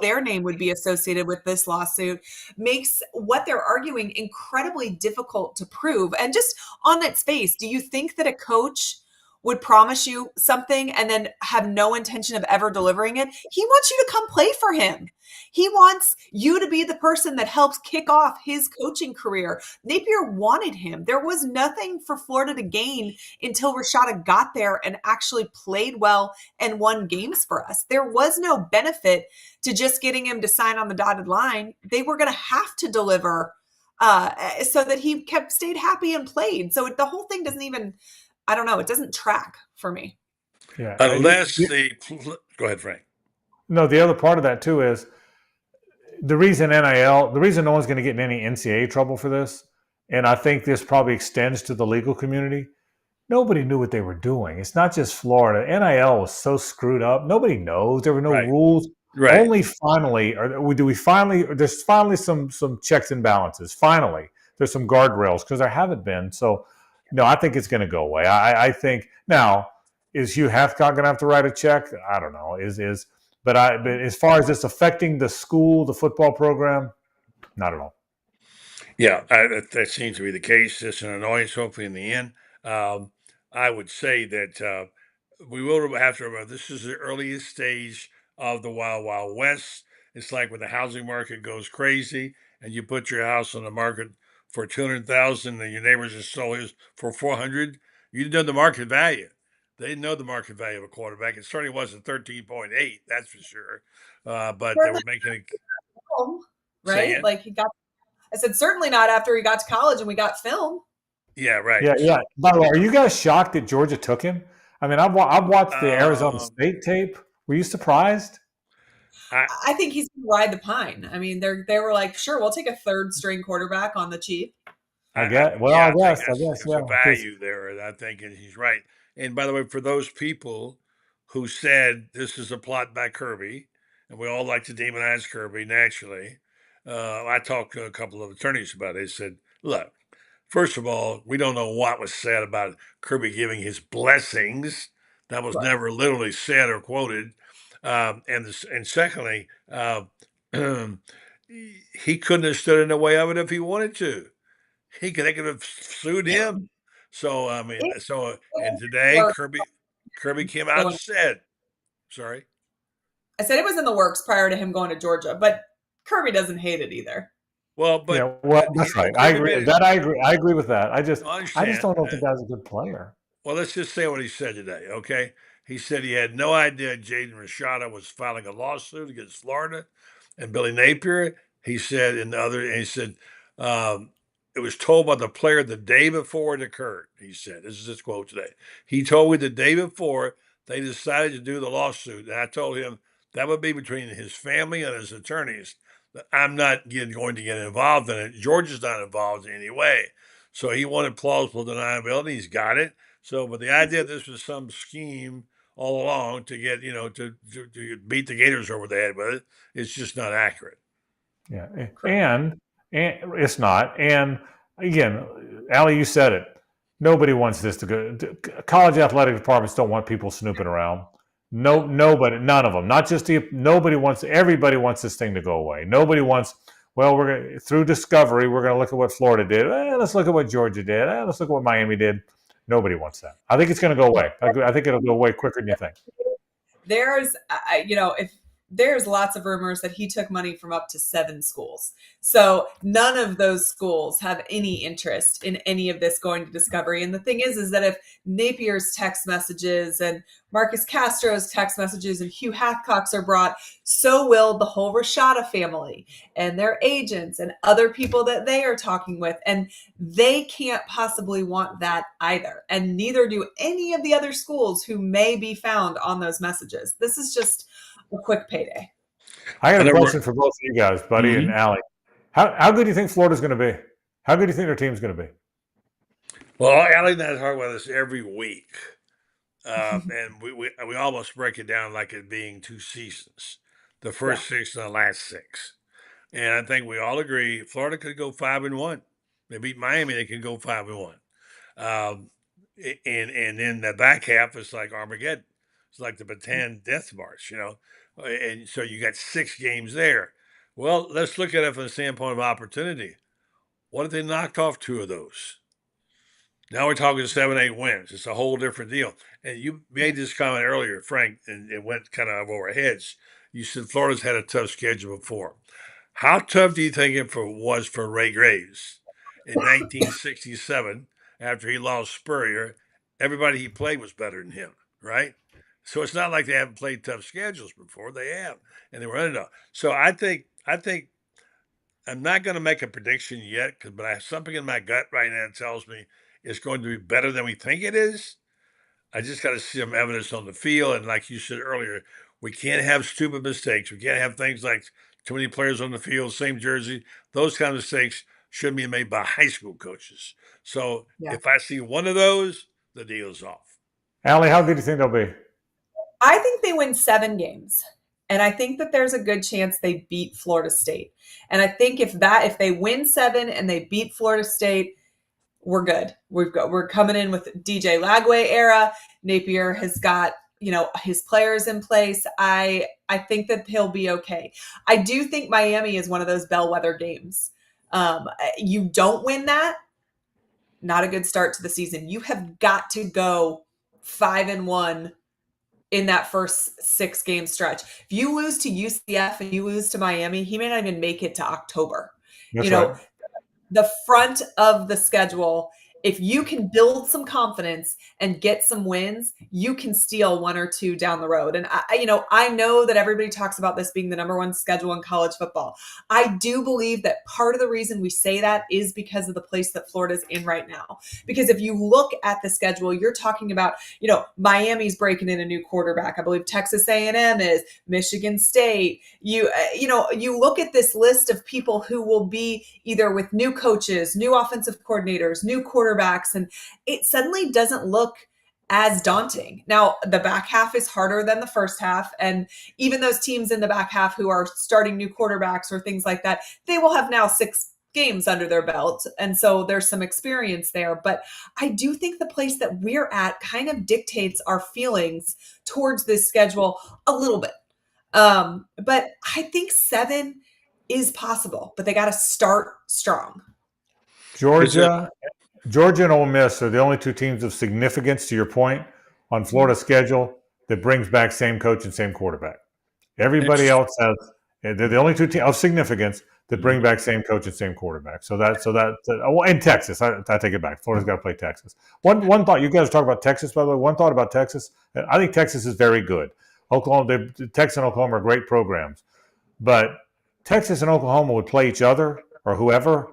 their name would be associated with this lawsuit, makes what they're arguing incredibly difficult to prove. And just on its face, do you think that a coach would promise you something and then have no intention of ever delivering it? He wants you to come play for him. He wants you to be the person that helps kick off his coaching career. Napier wanted him. There was nothing for Florida to gain until Rashada got there and actually played well and won games for us. There was no benefit to just getting him to sign on the dotted line. They were going to have to deliver so that he stayed happy and played. So the whole thing doesn't even, I don't know, it doesn't track for me. Yeah. Go ahead, Frank. No, the other part of that too is the reason the reason no one's going to get in any NCAA trouble for this, and I think this probably extends to the legal community. Nobody knew what they were doing. It's not just Florida. NIL was so screwed up. Nobody knows. There were no Right. rules. Right. Only finally, there's finally some checks and balances. Finally, there's some guardrails because there haven't been. So, no, I think it's going to go away. I think now, is Hugh Hathcock going to have to write a check? I don't know. But as far as this affecting the school, the football program, not at all. Yeah, that seems to be the case. It's an annoyance, hopefully, in the end. I would say that we will have to remember this is the earliest stage of the Wild Wild West. It's like when the housing market goes crazy and you put your house on the market for 200,000 and your neighbors are selling it for 400. You know the market value. They know the market value of a quarterback. It certainly wasn't 13.8, that's for sure. But they were making it. Right? Like I said, certainly not after he got to college and we got film. Yeah, right. Yeah. By the way, are you guys shocked that Georgia took him? I mean, I've watched the Arizona State tape. Were you surprised? I think he's going to ride the pine. I mean, they were like, sure, we'll take a third string quarterback on the cheap. I guess. There's a value there. And I think he's right. And by the way, for those people who said this is a plot by Kirby, and we all like to demonize Kirby naturally, I talked to a couple of attorneys about it. They said, look, first of all, we don't know what was said about Kirby giving his blessings. That was never literally said or quoted. And secondly, he couldn't have stood in the way of it if he wanted to. They could have sued him. So I mean, and today Kirby came out and said, "Sorry." I said it was in the works prior to him going to Georgia, but Kirby doesn't hate it either. Well, that's right. I agree with that. I agree with that. I just don't know if the guy's a good player. Well, let's just say what he said today, okay? He said he had no idea Jaden Rashada was filing a lawsuit against Florida and Billy Napier. He said it was told by the player the day before it occurred. He said, this is his quote today. He told me the day before they decided to do the lawsuit, and I told him that would be between his family and his attorneys. I'm not going to get involved in it. Georgia's not involved in any way. So he wanted plausible deniability. He's got it. So, but the idea this was some scheme all along to get, to beat the Gators over the head with it, it's just not accurate. Yeah. And it's not. And again, Ali, you said it. Nobody wants this to go. College athletic departments don't want people snooping around. Nobody, none of them. Not just nobody wants. Everybody wants this thing to go away. Nobody wants. Well, through discovery, we're going to look at what Florida did. Let's look at what Georgia did. Let's look at what Miami did. Nobody wants that. I think it's going to go away. I think it'll go away quicker than you think. There's lots of rumors that he took money from up to 7 schools. So none of those schools have any interest in any of this going to discovery. And the thing is that if Napier's text messages and Marcus Castro's text messages and Hugh Hathcock's are brought, so will the whole Rashada family and their agents and other people that they are talking with. And they can't possibly want that either. And neither do any of the other schools who may be found on those messages. This is just a quick payday. I got a question for both of you guys, Buddy and Ali. How good do you think Florida's going to be? How good do you think their team's going to be? Well, Ali and I talk about this every week, and we almost break it down like it being 2 seasons, the first 6 and the last 6. And I think we all agree Florida could go 5-1. They beat Miami, they could go 5-1. And then the back half is like Armageddon. It's like the Bataan Death March, and so you got 6 games there. Well, let's look at it from the standpoint of opportunity. What if they knocked off 2 of those? Now we're talking 7-8 wins. It's a whole different deal. And you made this comment earlier, Frank, and it went kind of over our heads. You said Florida's had a tough schedule before. How tough do you think it was for Ray Graves in 1967 after he lost Spurrier? Everybody he played was better than him, right? So it's not like they haven't played tough schedules before. They have, and they were underdog. So I think I'm not going to make a prediction yet, but I have something in my gut right now that tells me it's going to be better than we think it is. I just got to see some evidence on the field, and like you said earlier, we can't have stupid mistakes. We can't have things like too many players on the field, same jersey. Those kind of mistakes should be made by high school coaches. So Yeah. if I see one of those, the deal's off. Allie, how good do you think they'll be? I think they win 7 games. And I think that there's a good chance they beat Florida State. And I think if they win 7 and they beat Florida State, we're good. We're coming in with DJ Lagway era. Napier has got, his players in place. I think that he'll be okay. I do think Miami is one of those bellwether games. You don't win that, not a good start to the season. You have got to go 5-1 in that first 6-game stretch. If you lose to UCF and you lose to Miami, he may not even make it to October. That's right. The front of the schedule, if you can build some confidence and get some wins, you can steal 1 or 2 down the road. And I know that everybody talks about this being the number 1 schedule in college football. I do believe that part of the reason we say that is because of the place that Florida's in right now. Because if you look at the schedule, you're talking about, Miami's breaking in a new quarterback. I believe Texas A&M is, Michigan State. You look at this list of people who will be either with new coaches, new offensive coordinators, new quarterbacks, and it suddenly doesn't look as daunting. Now, the back half is harder than the first half, and even those teams in the back half who are starting new quarterbacks or things like that, they will have now 6 games under their belt, and so there's some experience there. But I do think the place that we're at kind of dictates our feelings towards this schedule a little bit. But I think 7 is possible, but they got to start strong. Georgia and Ole Miss are the only 2 teams of significance, to your point, on Florida's schedule that brings back same coach and same quarterback. Everybody else they're the only 2 teams of significance that bring back same coach and same quarterback. And Texas, I take it back. Florida's got to play Texas. One thought, you guys talk about Texas, by the way. One thought about Texas, I think Texas is very good. Texas and Oklahoma are great programs, but Texas and Oklahoma would play each other or whoever,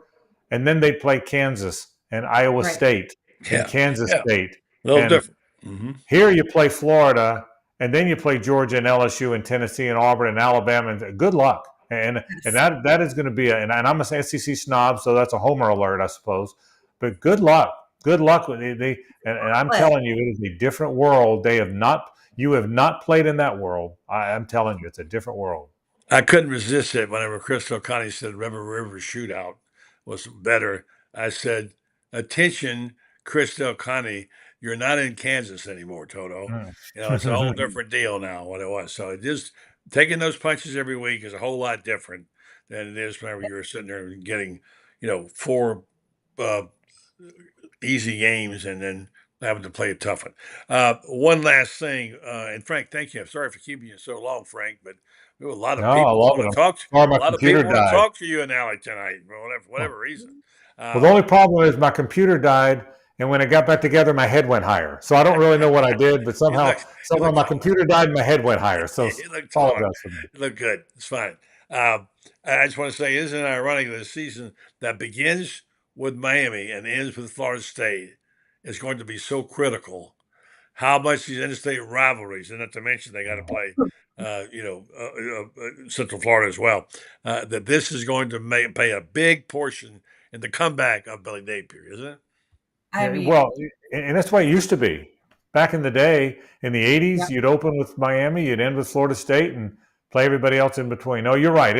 and then they'd play Kansas and Iowa State and Kansas State. A little different. Mm-hmm. Here you play Florida, and then you play Georgia and LSU and Tennessee and Auburn and Alabama. And good luck. And that is going to be and I'm a SEC snob, so that's a homer alert, I suppose. But good luck. Good luck with and I'm telling you, it is a different world. You have not played in that world. I'm telling you, it's a different world. I couldn't resist it whenever Chris Del Conte said River Shootout was better. I said, attention, Chris Del Conte, you're not in Kansas anymore, Toto. It's a whole different deal now, what it was. So just taking those punches every week is a whole lot different than it is whenever you're sitting there and getting, 4 easy games and then having to play a tough one. One last thing, and Frank, thank you. I'm sorry for keeping you so long, Frank, but we have a lot of people want to talk to you. A lot of people want to talk to you and Allie tonight for whatever reason. Well, the only problem is my computer died, and when I got back together, my head went higher. So I don't really know what I did, but somehow my computer died and my head went higher. So apologize for me. It looked good. It's fine. I just want to say, isn't it ironic that a season that begins with Miami and ends with Florida State is going to be so critical? How much these interstate rivalries, and not to mention they got to play, Central Florida as well, that this is going to play a big portion in the comeback of Billy Napier, isn't it? And that's the way it used to be. Back in the day, in the 80s, you'd open with Miami, you'd end with Florida State, and play everybody else in between. No, you're right.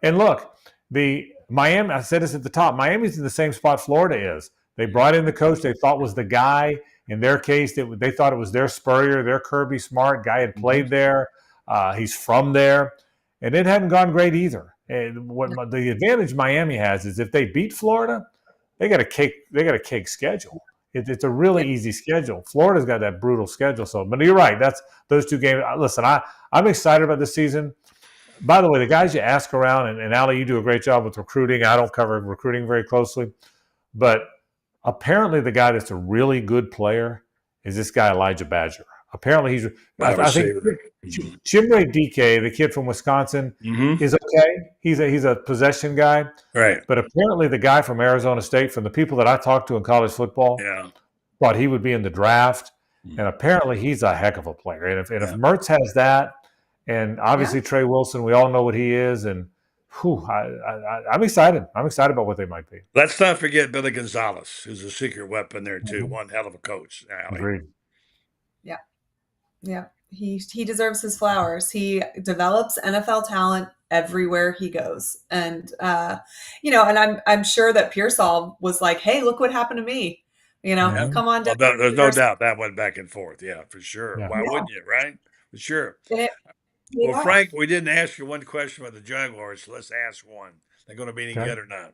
And look, the Miami, I said this at the top, Miami's in the same spot Florida is. They brought in the coach they thought was the guy. In their case, they thought it was their Spurrier, their Kirby Smart. Guy had played there. He's from there. And it hadn't gone great either. And the advantage Miami has is if they beat Florida, they got a cake schedule. It's a really easy schedule. Florida's got that brutal schedule. So, but you're right. That's those 2 games. Listen, I'm excited about this season. By the way, the guys you ask around, and Ali, you do a great job with recruiting. I don't cover recruiting very closely, but apparently the guy that's a really good player is this guy Elijah Badger. Apparently I think Chimre DK, the kid from Wisconsin, is okay. He's a possession guy. Right. But apparently the guy from Arizona State, from the people that I talked to in college football, thought he would be in the draft. And apparently he's a heck of a player. And if Mertz has that, and obviously Trey Wilson, we all know what he is, and I'm excited. I'm excited about what they might be. Let's not forget Billy Gonzalez, who's a secret weapon there too. One hell of a coach, Ali. Agreed. Yeah. Yeah. He deserves his flowers. He develops NFL talent everywhere he goes. And and I'm sure that Pearsall was like, hey, look what happened to me. Come on down. Well, there's no doubt that went back and forth. Yeah, for sure. Yeah. Why wouldn't you, right? For sure. Well, off. Frank, we didn't ask you one question about the Jaguars, so let's ask one. They're going to be any good or not?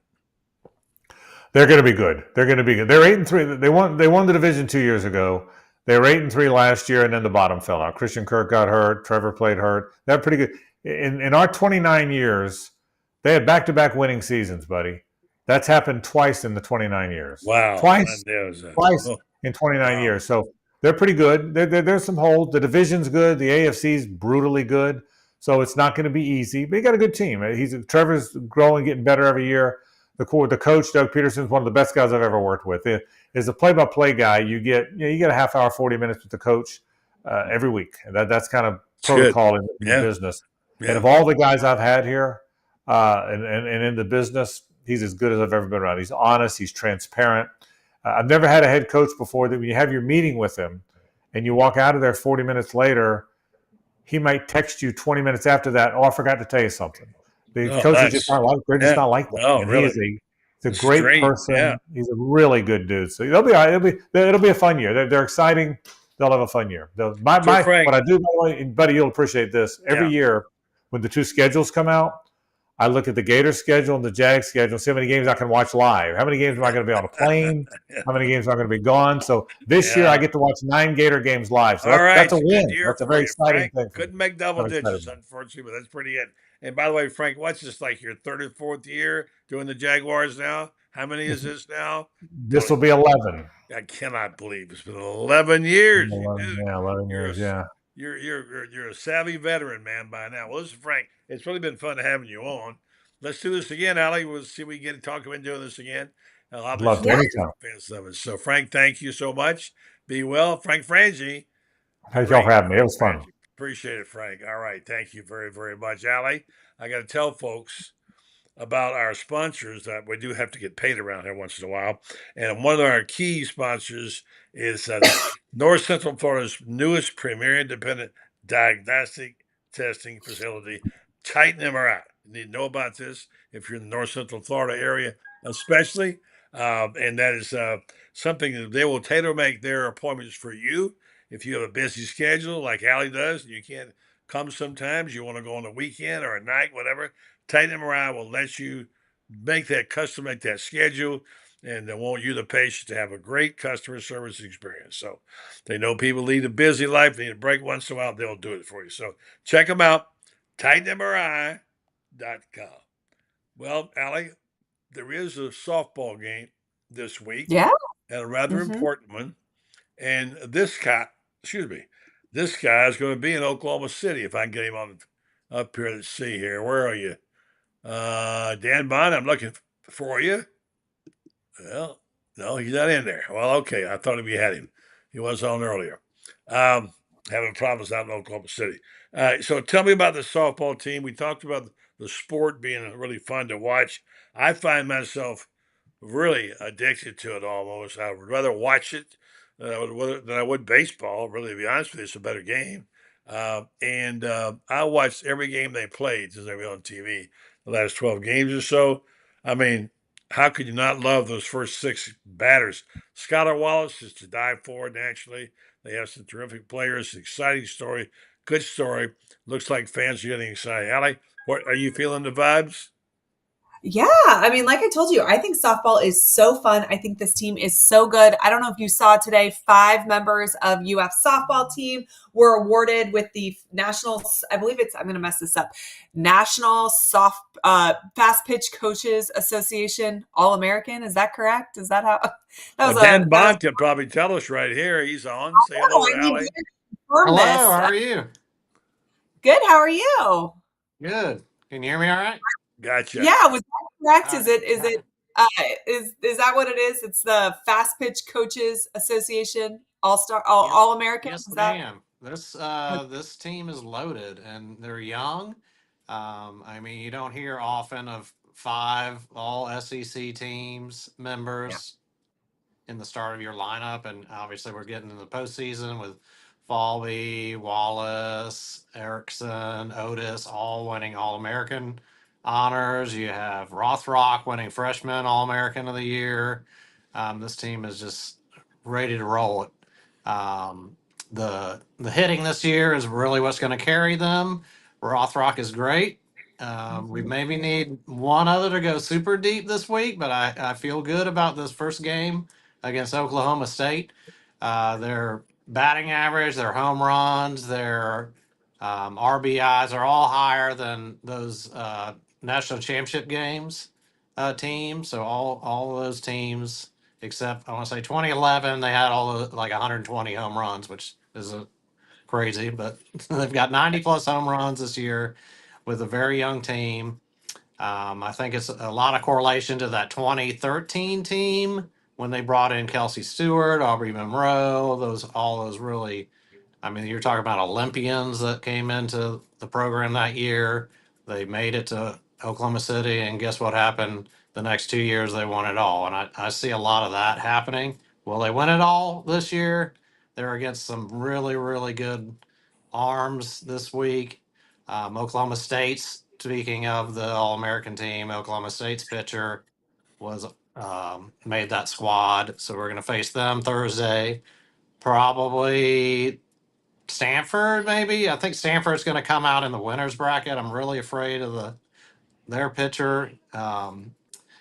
They're going to be good. They're going to be good. They're 8-3. They won the division 2 years ago. They were 8-3 last year, and then the bottom fell out. Christian Kirk got hurt. Trevor played hurt. They're pretty good. In our 29 years, they had back-to-back winning seasons, buddy. That's happened twice in the 29 years. Wow. Twice in 29 years. So they're pretty good. There's some holes. The division's good. The AFC's brutally good. So it's not going to be easy. But he got a good team. Trevor's growing, getting better every year. The coach, Doug Peterson's one of the best guys I've ever worked with. Is a play-by-play guy. You get a half hour, 40 minutes with the coach every week. That's kind of protocol in the business. Yeah. And of all the guys I've had here and in the business, he's as good as I've ever been around. He's honest. He's transparent. I've never had a head coach before that when you have your meeting with him and you walk out of there 40 minutes later, he might text you 20 minutes after that, I forgot to tell you something. The coaches just not like they're just not like that. No, and really. He's a great person. Yeah. He's a really good dude. So it'll be a fun year. They're exciting. They'll have a fun year. What I do, by the way, buddy, you'll appreciate this. Every year when the two schedules come out, I look at the Gators schedule and the Jags schedule, see how many games I can watch live. How many games am I going to be on a plane? How many games am I going to be gone? So this year I get to watch 9 Gator games live. So that's a win. That's a very exciting thing. Couldn't make double digits, unfortunately, but that's pretty good. And by the way, Frank, what's this like your third or fourth year doing the Jaguars now? How many is this now? This will be 11. I cannot believe it's been 11 years. 11 years, yeah. You're a savvy veteran, man, by now. Well, listen, Frank, it's really been fun having you on. Let's do this again, Ali. We'll see if we can get to talk about doing this again. I'd love to anytime. So, Frank, thank you so much. Be well. Frank Frangie. Thank y'all for having me. It was fun. Appreciate it, Frank. All right. Thank you very, very much. Ali, I got to tell folks about our sponsors that we do have to get paid around here once in a while. And one of our key sponsors is North Central Florida's newest premier independent diagnostic testing facility, Titan MRI. You need to know about this if you're in the North Central Florida area, especially. And that is something that they will tailor make their appointments for you. If you have a busy schedule like Ali does, you can't come sometimes, you want to go on a weekend or a night, whatever, Titan MRI will let you make that schedule, and they want you, the patient, to have a great customer service experience. So they know people lead a busy life. They need a break once in a while. They'll do it for you. So check them out, TitanMRI.com. Well, Ali, there is a softball game this week. Yeah. And a rather important one. And this guy is going to be in Oklahoma City. If I can get him on up here, let's see here. Where are you? Dan Bond, I'm looking for you. Well, no, he's not in there. Well, okay. I thought we had him. He was on earlier. Having problems out in Oklahoma City. So tell me about the softball team. We talked about the sport being really fun to watch. I find myself really addicted to it almost. I would rather watch it than I would baseball. Really, to be honest with you, it's a better game. And I watched every game they played since they were on TV, the last 12 games or so. I mean, how could you not love those first 6 batters? Skylar Wallace is to die for, naturally. They have some terrific players, exciting story, good story. Looks like fans are getting excited. Ali, what are you feeling the vibes? Yeah. I mean, like I told you, I think softball is so fun. I think this team is so good. I don't know if you saw today, 5 members of UF softball team were awarded with the national, I believe I'm going to mess this up, National Fast Pitch Coaches Association All-American. Is that correct? Is that how? That was Dan Bond can probably tell us right here. He's on. Say hello to Ali. Hello. How are you? Good. How are you? Good. Can you hear me all right? Gotcha. Yeah, was that correct? Is that what it is? It's the Fast Pitch Coaches Association All-American? Yes, ma'am. This team is loaded, and they're young. I mean, you don't hear often of 5 all SEC teams members in the start of your lineup, and obviously we're getting in the postseason with Falvey, Wallace, Erickson, Otis, all winning All-American honors. You have Rothrock winning Freshman All-American of the Year. This team is just ready to roll it. The hitting this year is really what's going to carry them. Rothrock is great. We maybe need one other to go super deep this week, but I feel good about this first game against Oklahoma State. Their batting average, their home runs, their RBIs are all higher than those national championship games teams. So all of those teams, except I want to say 2011, they had all the like 120 home runs, which is crazy. But they've got 90 plus home runs this year with a very young team. I think it's a lot of correlation to that 2013 team when they brought in Kelsey Stewart, Aubrey Monroe, all those really, I mean, you're talking about Olympians that came into the program that year. They made it to Oklahoma City, and guess what happened? The next 2 years, they won it all. And I see a lot of that happening. Will they win it all this year? They're against some really, really good arms this week. Oklahoma State's, speaking of the All American team, Oklahoma State's pitcher was made that squad. So we're going to face them Thursday. Probably Stanford, maybe. I think Stanford's going to come out in the winners bracket. I'm really afraid of their pitcher.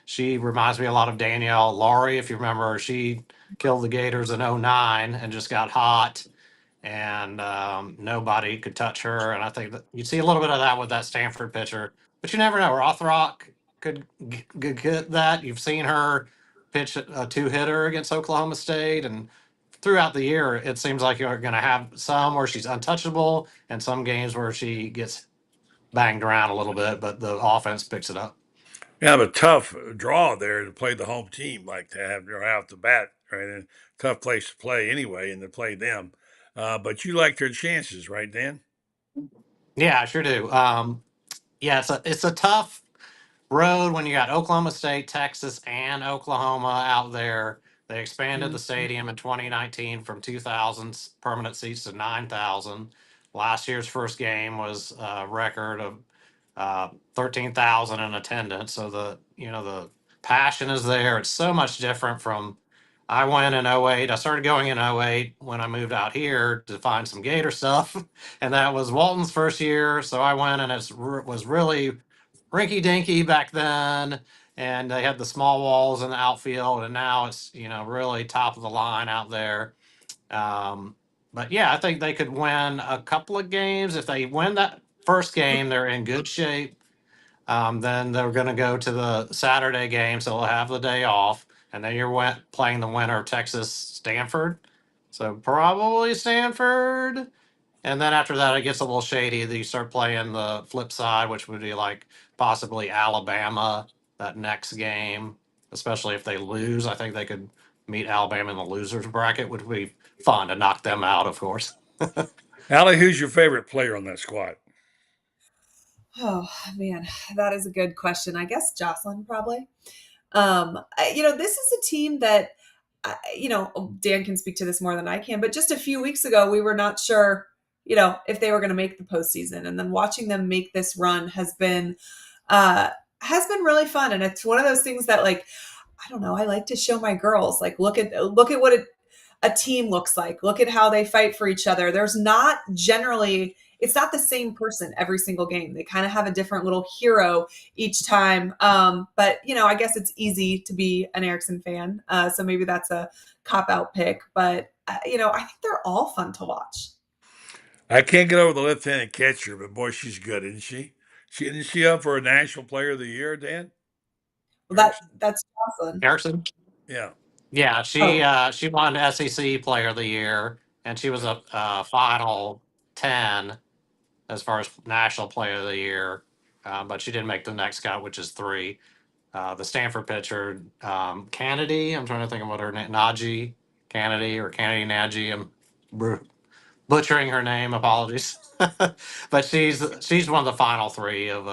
She reminds me a lot of Danielle Laurie. If you remember, she killed the Gators in '09 and just got hot, and nobody could touch her. And I think that you see a little bit of that with that Stanford pitcher, but you never know. Rothrock could get that. You've seen her pitch a two hitter against Oklahoma State, and throughout the year, it seems like you're going to have some where she's untouchable and some games where she gets banged around a little bit, but the offense picks it up. You have a tough draw there to play the home team, like to have right off the bat, right? And tough place to play anyway, and to play them. But you like their chances, right, Dan? Yeah, I sure do. Yeah, it's a tough road when you got Oklahoma State, Texas, and Oklahoma out there. They expanded the stadium in 2019 from 2,000 permanent seats to 9,000. Last year's first game was a record of 13,000 in attendance. So the passion is there. It's so much different from. I went in '08. I started going in '08 when I moved out here to find some Gator stuff, and that was Walton's first year. So I went, and was really rinky dinky back then, and they had the small walls in the outfield, and now it's really top of the line out there. But yeah, I think they could win a couple of games. If they win that first game, they're in good shape. Then they're going to go to the Saturday game, so they'll have the day off, and then you're playing the winner of Texas Stanford. So probably Stanford. And then after that, it gets a little shady. You start playing the flip side, which would be like possibly Alabama that next game, especially if they lose. I think they could meet Alabama in the losers bracket, which would be fun to knock them out, of course. Allie, who's your favorite player on that squad? Oh man, that is a good question. I guess Jocelyn probably. This is a team that, Dan can speak to this more than I can, but just a few weeks ago, we were not sure, if they were going to make the postseason. And then watching them make this run has been really fun. And it's one of those things that, like, I don't know, I like to show my girls, like, look at what a team looks like. Look at how they fight for each other. It's not the same person every single game. They kind of have a different little hero each time. But I guess it's easy to be an Erickson fan. So maybe that's a cop-out pick. But, I think they're all fun to watch. I can't get over the left-handed catcher, but boy, she's good, isn't she? Isn't she up for a National Player of the Year, Dan? Well, that's Jocelyn. Erickson? Yeah. Yeah, she won SEC Player of the Year, and she was a final 10 as far as National Player of the Year, but she didn't make the next cut, which is 3. The Stanford pitcher, Kennedy, I'm trying to think of what her name, Najee Kennedy or Kennedy Nagy. butchering her name. Apologies, but she's one of the final three of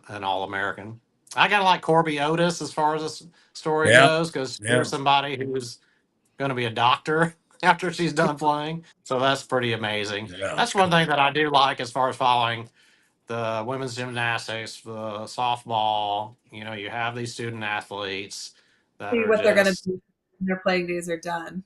an All American. I kind of like Corby Otis as far as this story Yeah, goes because yeah, here's somebody who's going to be a doctor after she's done playing. So that's pretty amazing. yeah. It's That's one cool. thing that I do like as far as following the women's gymnastics, the softball. You know, you have these student athletes that See are what they're going to just be when their playing days are done.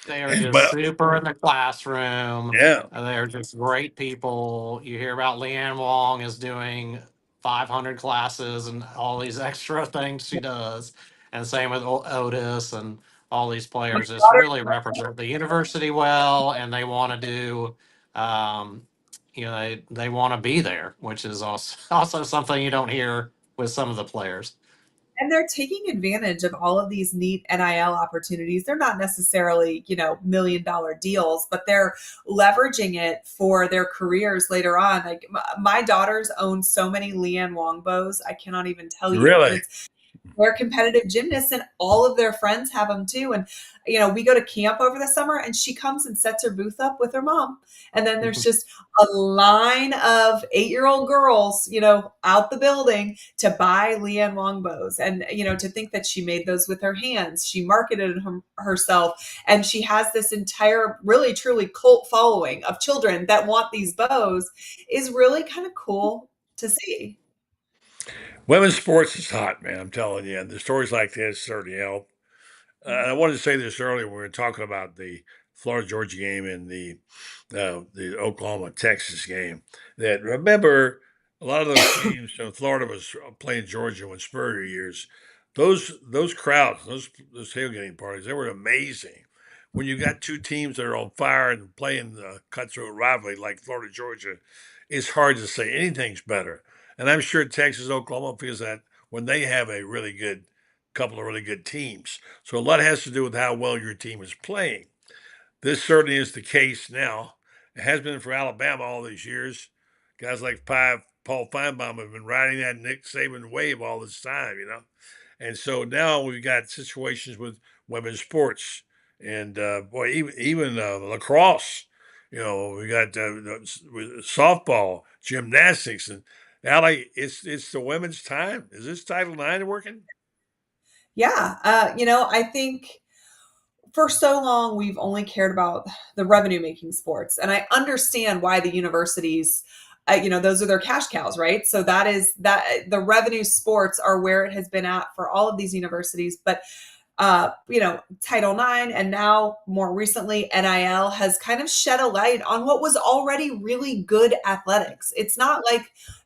they are And just but super in the classroom. yeah, They're just great people. You hear about Leanne Wong is doing 500 classes and all these extra things she does. And same with Otis and all these My players just daughter, really represent the university well, and they want to do, um, they want to be there, which is also something you don't hear with some of the players. and they're taking advantage of all of these neat NIL opportunities. They're not necessarily, $1 million deals, but they're leveraging it for their careers later on. Like my daughters own so many Leanne Wong bows, I cannot even tell you. And really. it's they're competitive gymnasts and all of their friends have them too. And, we go to camp over the summer and she comes and sets her booth up with her mom. And then there's just a line of 8-year-old girls, out the building to buy Leanne Wong bows. And, to think that she made those with her hands, she marketed herself, and she has this entire really, truly cult following of children that want these bows is really kind of cool to see. Women's sports is hot, man. I'm telling you. And the stories like this certainly help. I wanted to say this earlier when we were talking about the Florida Georgia game and the Oklahoma Texas game. That remember a lot of those games. Florida was playing Georgia when Spurrier years. Those crowds, those tailgating parties, they were amazing. When you got two teams that are on fire and playing the cutthroat rivalry like Florida Georgia, it's hard to say anything's better. And I'm sure Texas Oklahoma feels that when they have a really good couple of really good teams. So a lot has to do with how well your team is playing. This certainly is the case now. It has been for Alabama all these years. Guys like Paul Feinbaum have been riding that Nick Saban wave all this time. And so now we've got situations with women's sports and boy, even lacrosse. We got softball, gymnastics, and Allie, it's the women's time. Is this Title IX working? Yeah. I think for so long we've only cared about the revenue making sports, and I understand why the universities those are their cash cows, right? So that the revenue sports are where it has been at for all of these universities. But Title IX and now more recently NIL has kind of shed a light on what was already really good athletics. It's not like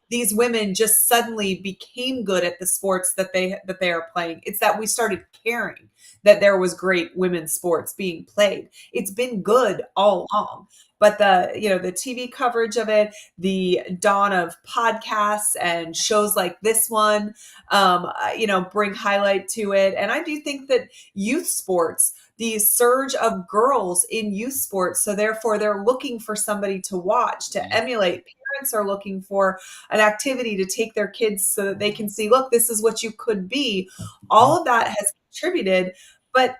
these women just suddenly became good at the sports that they are playing. It's that we started caring that there was great women's sports being played. It's been good all along. But the TV coverage of it, the dawn of podcasts and shows like this one, bring highlight to it. And I do think that youth sports, the surge of girls in youth sports, so therefore they're looking for somebody to watch, to emulate. Parents are looking for an activity to take their kids so that they can see, look, this is what you could be. All of that has contributed, but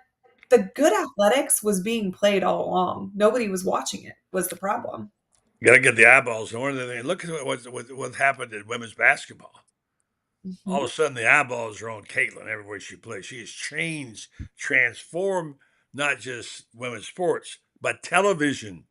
the good athletics was being played all along. Nobody was watching it, was the problem. You got to get the eyeballs. And one of the things, look at what happened in women's basketball. All Mhm. of a sudden, the eyeballs are on Caitlin everywhere she plays. She has transformed not just women's sports, but television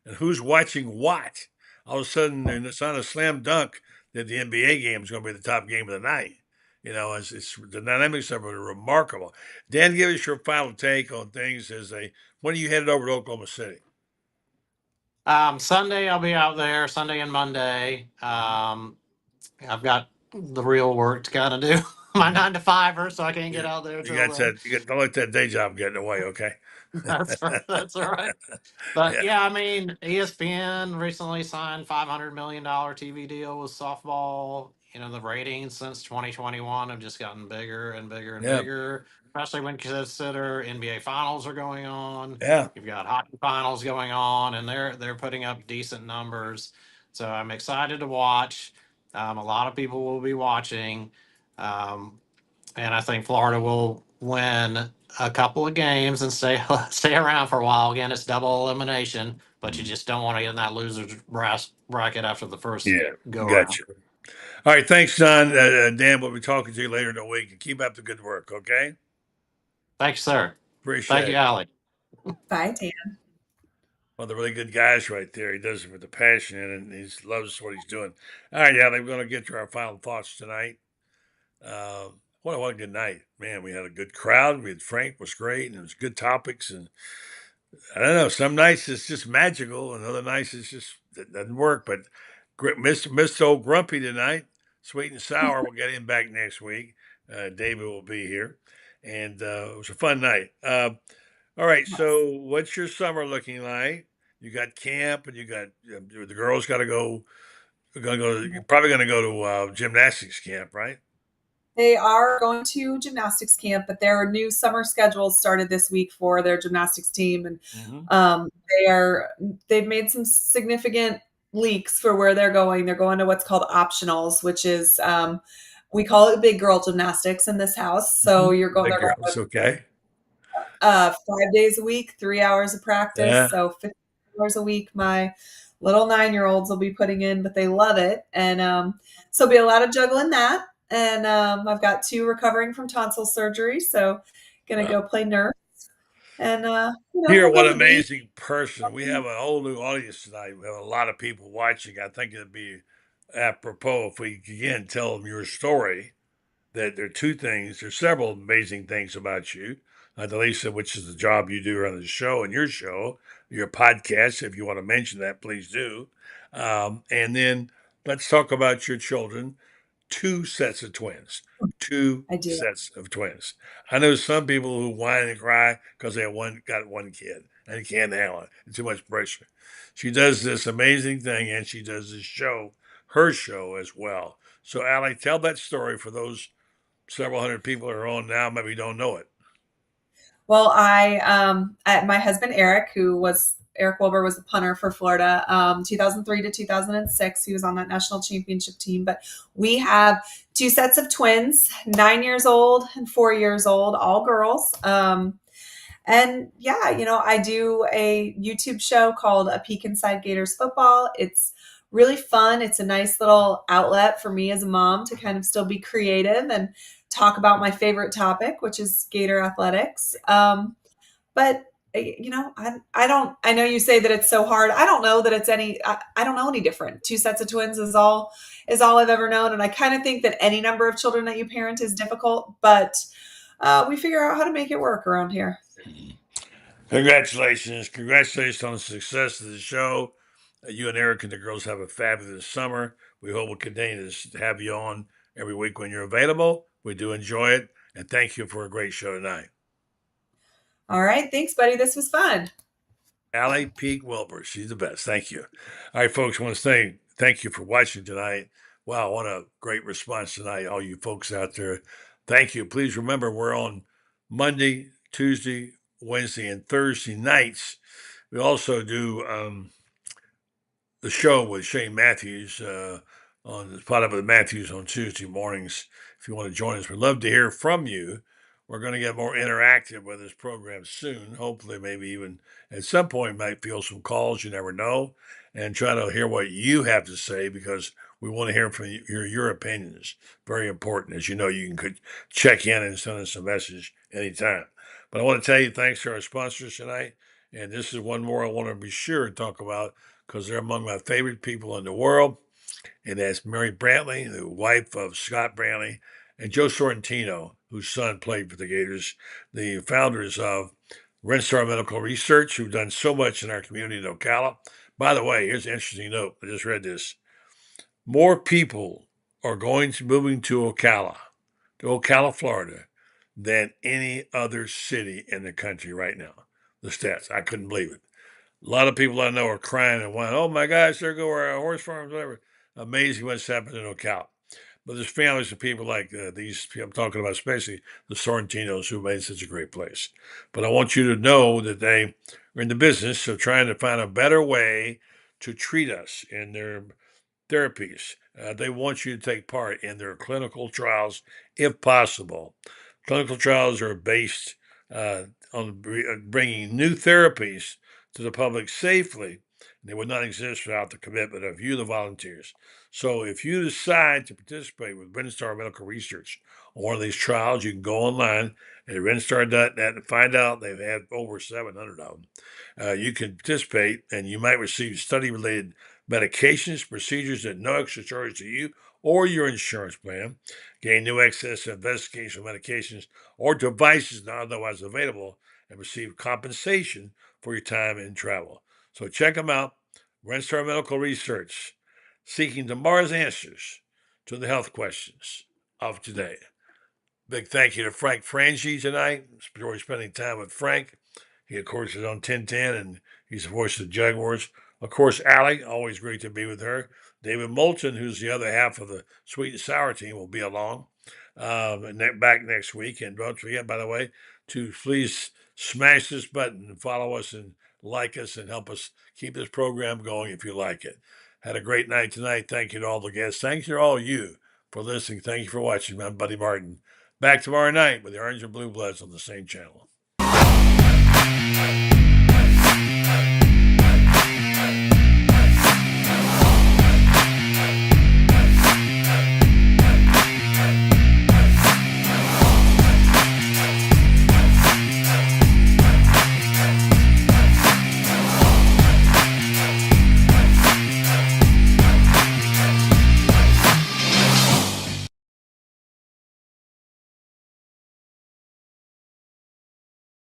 and who's watching what. All of a sudden, and it's not a slam dunk that the NBA game is going to be the top game of the night. It's the dynamics of it are remarkable. Dan, give us your final take on things when are you headed over to Oklahoma City? Sunday I'll be out there. Sunday and Monday. I've got the real work to kind of do. My 9 to 5er, so I can't get You, out there you till got then. that. Don't let that day job get in the way, okay? That's right. That's all right. But Yeah, yeah, I mean, ESPN recently signed $500 million TV deal with softball. The ratings since 2021 have just gotten bigger and bigger and yeah, bigger, especially when you consider NBA finals are going on. yeah. You've got hockey finals going on, and they're putting up decent numbers. So I'm excited to watch. A lot of people will be watching, and I think Florida will win a couple of games and stay stay around for a while. Again, it's double elimination, but you just don't want to get in that loser's bracket after the first Yeah, go around. gotcha. All right, thanks, Don. Dan, we'll be talking to you later in the week. And keep up the good work, okay? Thank you, sir. Appreciate Thank you, it. Allie. Bye, Dan. One of the really good guys right there. He does it with the passion and he loves what he's doing. All right, Allie, we're going to get to our final thoughts tonight. What a good night. Man, we had a good crowd. We had Frank was great and it was good topics. And I don't know, some nights it's just magical and other nights it doesn't work. But Mr. Old Grumpy tonight, sweet and sour. We'll get him back next week. David will be here. And it was a fun night. All right, so what's your summer looking like? You got camp and you got the girls got to go. You're probably going to go to gymnastics camp, right? They are going to gymnastics camp, but their new summer schedule started this week for their gymnastics team, and they've made some significant leaks for where they're going. They're going to what's called optionals, which is we call it big girl gymnastics in this house. So you're going Big girls, okay. 5 days a week, 3 hours of practice, Yeah. so 50 hours a week. My little 9-year-olds will be putting in, but they love it, and so it'll be a lot of juggling that. And I've got 2 recovering from tonsil surgery, so gonna go play nurse. And Here, we'll what go an to the beach. amazing person. We have a whole new audience tonight. We have a lot of people watching. I think it'd be apropos if we again tell them your story. That there are 2 things. There's several amazing things about you. Not the least of which is the job you do on the show and your podcast. If you want to mention that, please do. And then let's talk about your children. 2 sets of twins. 2 I do. sets of twins. I know some people who whine and cry because they got one kid and can't handle it. It's too much pressure. She does this amazing thing and she does this show, her show as well. So, Allie, tell that story for those several hundred people are on now, maybe don't know it. Well, my husband Eric Wilbur was a punter for Florida, 2003 to 2006. He was on that national championship team. But we have 2 sets of twins, 9 years old and 4 years old, all girls. And yeah, I do a YouTube show called A Peek Inside Gators Football. It's really fun. It's a nice little outlet for me as a mom to kind of still be creative and talk about my favorite topic, which is Gator athletics. But I know you say that it's so hard. I don't know that it's I don't know any different. 2 sets of twins is all I've ever known. And I kind of think that any number of children that you parent is difficult, but we figure out how to make it work around here. Congratulations. Congratulations on the success of the show. You and Eric and the girls have a fabulous summer. We hope we'll continue to have you on every week when you're available. We do enjoy it. And thank you for a great show tonight. All right. Thanks, buddy. This was fun. Ali Peek Wilbur. She's the best. Thank you. All right, folks. I want to say thank you for watching tonight. Wow, what a great response tonight, all you folks out there. Thank you. Please remember, we're on Monday, Tuesday, Wednesday, and Thursday nights. We also do the show with Shane Matthews on the spot up with Matthews on Tuesday mornings. If you want to join us, we'd love to hear from you. We're going to get more interactive with this program soon. Hopefully, maybe even at some point, might field some calls. You never know, and try to hear what you have to say because we want to hear from you, your opinions. Very important, as you know. You can check in and send us a message anytime. But I want to tell you thanks to our sponsors tonight, and this is one more I want to be sure to talk about because they're among my favorite people in the world. And that's Mary Brantley, the wife of Scott Brantley, and Joe Sorrentino, whose son played for the Gators, the founders of Renstar Medical Research, who've done so much in our community in Ocala. By the way, here's an interesting note. I just read this. More people are moving to Ocala, Florida, than any other city in the country right now. The stats, I couldn't believe it. A lot of people I know are crying and whining, oh my gosh, there go our horse farms, whatever. Amazing what's happened in Ocala. But there's families of people like these, I'm talking about especially the Sorrentinos who made such a great place. But I want you to know that they are in the business of trying to find a better way to treat us in their therapies. They want you to take part in their clinical trials if possible. Clinical trials are based on bringing new therapies to the public safely. They would not exist without the commitment of you, the volunteers. So if you decide to participate with WinStar Medical Research on one of these trials, you can go online at WinStar.net and find out. They've had over 700 of them. You can participate, and you might receive study-related medications, procedures at no extra charge to you or your insurance plan, gain new access to investigational medications or devices not otherwise available, and receive compensation for your time and travel. So check them out. WinStar Medical Research, seeking tomorrow's answers to the health questions of today. Big thank you to Frank Frangie tonight. Enjoyed spending time with Frank. He, of course, is on 1010, and he's the voice of the Jaguars. Of course, Ali, always great to be with her. David Moulton, who's the other half of the Sweet and Sour team, will be along back next week. And don't forget, by the way, to please smash this button and follow us and like us and help us keep this program going if you like it. Had a great night tonight. Thank you to all the guests. Thank you to all you for listening. Thank you for watching. I'm Buddy Martin. Back tomorrow night with the Orange and Blue Bloods on the same channel.